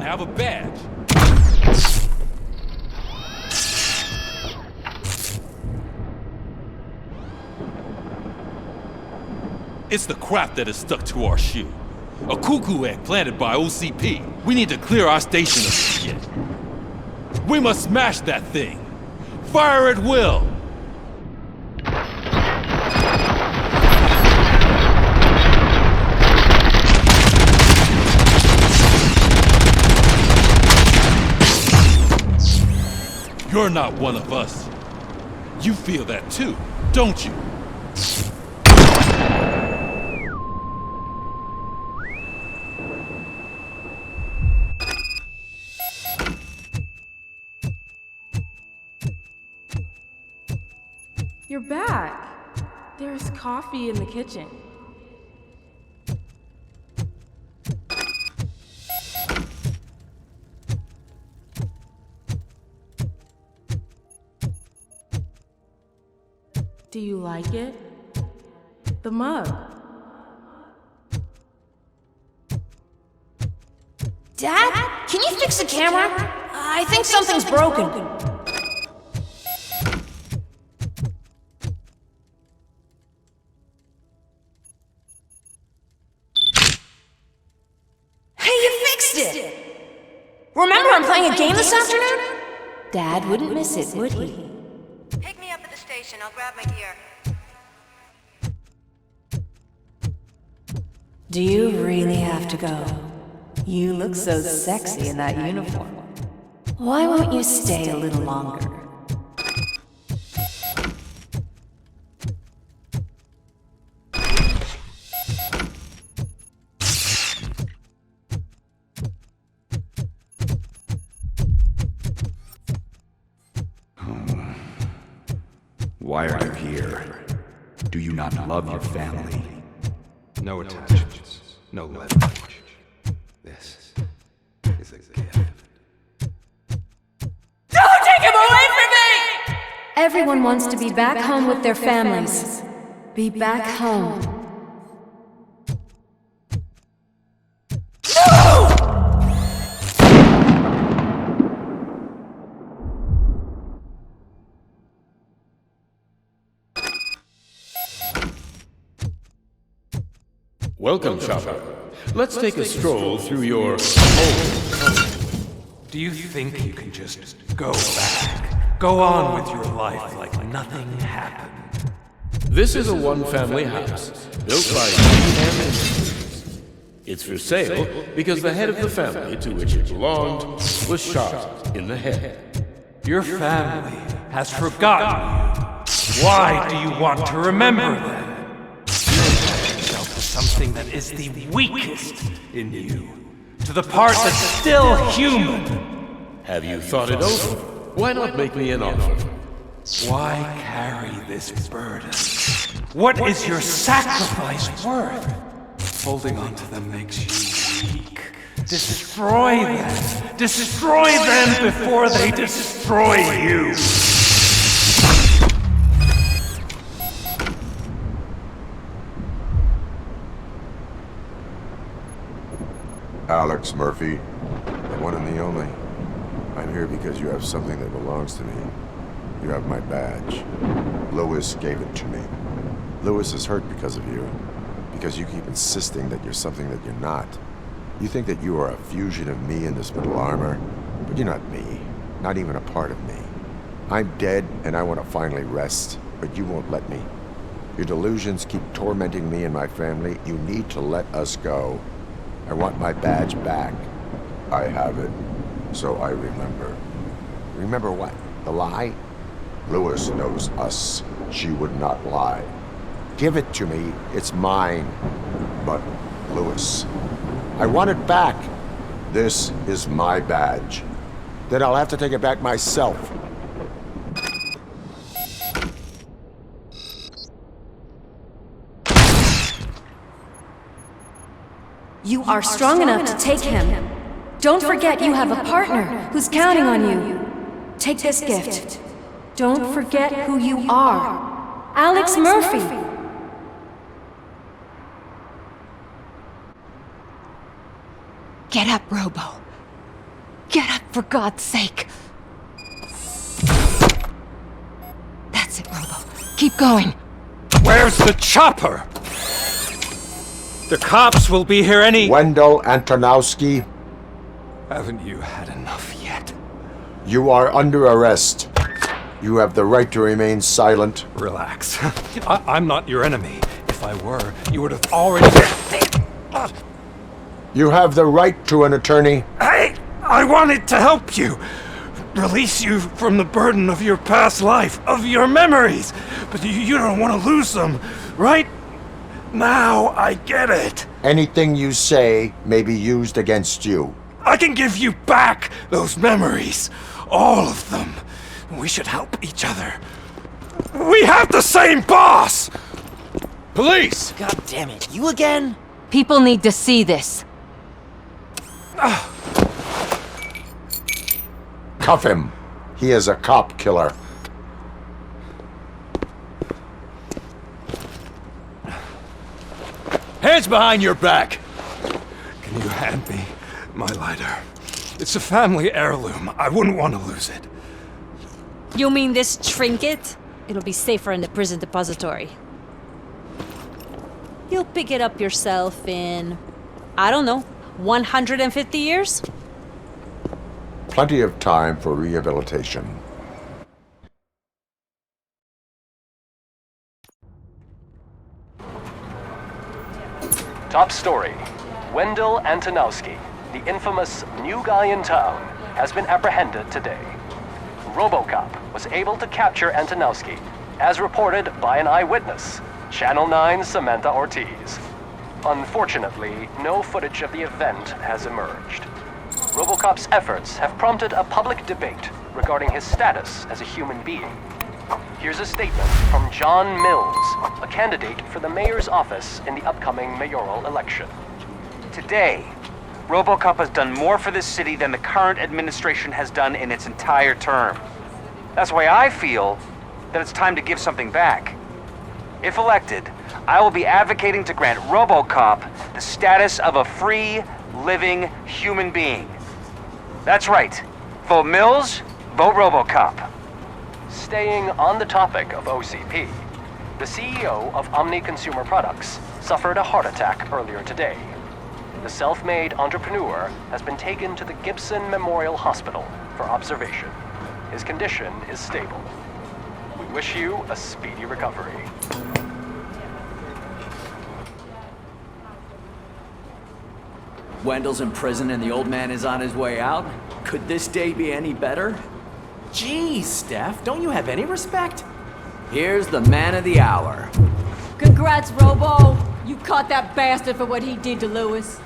Have a badge. It's the crap that is stuck to our shoe. A cuckoo egg planted by OCP. We need to clear our station of this shit. We must smash that thing. Fire at will. You're not one of us. You feel that too, don't you? You're back. There's coffee in the kitchen. Do you like it? The mug. Dad? Can you fix the camera? I think something's broken. playing a game this afternoon? Dad wouldn't miss it, would he? Pick me up at the station. I'll grab my gear. Do you really have to go? You look so sexy in that uniform. Why won't you stay a little longer? Why are you here? Do you not love your family? No attachments, no leverage. This is a gift. Don't take him away from me! Everyone wants to be back home with their families. Be back home. Welcome, Chopper. Let's take a stroll through your home. Do you think you can just go back? Go on with your life like nothing happened? This is a one-family house, built by me and Intenso. It's for sale because the head of the family to which it belonged was shot in the head. Your family has forgotten you. Why do you want to remember them? Something that is the weakest in you, to the part that's still human. Have you thought it over? Why not make me an offer? Why carry this burden? What is your sacrifice worth? Holding on to them makes you weak. Destroy them! Destroy them before they destroy you! Alex Murphy, the one and the only. I'm here because you have something that belongs to me. You have my badge. Lewis gave it to me. Lewis is hurt because of you. Because you keep insisting that you're something that you're not. You think that you are a fusion of me in this metal armor, but you're not me. Not even a part of me. I'm dead and I want to finally rest, but you won't let me. Your delusions keep tormenting me and my family. You need to let us go. I want my badge back. I have it, so I remember. Remember what? The lie? Lewis knows us. She would not lie. Give it to me. It's mine. But, Lewis, I want it back. This is my badge. Then I'll have to take it back myself. You are strong enough to take him. Don't forget you have a partner who's counting on you. Take this gift. Don't forget who you are. Alex Murphy. Get up, Robo. Get up, for God's sake. That's it, Robo. Keep going. Where's the chopper? The cops will be here any— Wendell Antonowski. Haven't you had enough yet? You are under arrest. You have the right to remain silent. Relax. I'm not your enemy. If I were, you would have already— You have the right to an attorney. I wanted to help you. Release you from the burden of your past life, of your memories. But you don't want to lose them, right? Now I get it. Anything you say may be used against you. I can give you back those memories. All of them. We should help each other. We have the same boss! Police! God damn it, you again? People need to see this. Cuff him. He is a cop killer. Hands behind your back! Can you hand me my lighter? It's a family heirloom. I wouldn't want to lose it. You mean this trinket? It'll be safer in the prison depository. You'll pick it up yourself in, I don't know, 150 years? plenty of time for rehabilitation. Top story. Wendell Antonowski, the infamous new guy in town, has been apprehended today. RoboCop was able to capture Antonowski, as reported by an eyewitness, Channel 9's Samantha Ortiz. Unfortunately, no footage of the event has emerged. RoboCop's efforts have prompted a public debate regarding his status as a human being. Here's a statement from John Mills, a candidate for the mayor's office in the upcoming mayoral election. Today, RoboCop has done more for this city than the current administration has done in its entire term. That's why I feel that it's time to give something back. If elected, I will be advocating to grant RoboCop the status of a free, living human being. That's right. Vote Mills, vote RoboCop. Staying on the topic of OCP, the CEO of Omni Consumer Products suffered a heart attack earlier today. The self-made entrepreneur has been taken to the Gibson Memorial Hospital for observation. His condition is stable. We wish you a speedy recovery. Wendell's in prison and the old man is on his way out? Could this day be any better? Geez, Steph, don't you have any respect? Here's the man of the hour. Congrats, Robo! You caught that bastard for what he did to Lewis.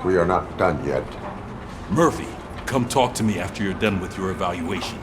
We are not done yet. Murphy, come talk to me after you're done with your evaluation.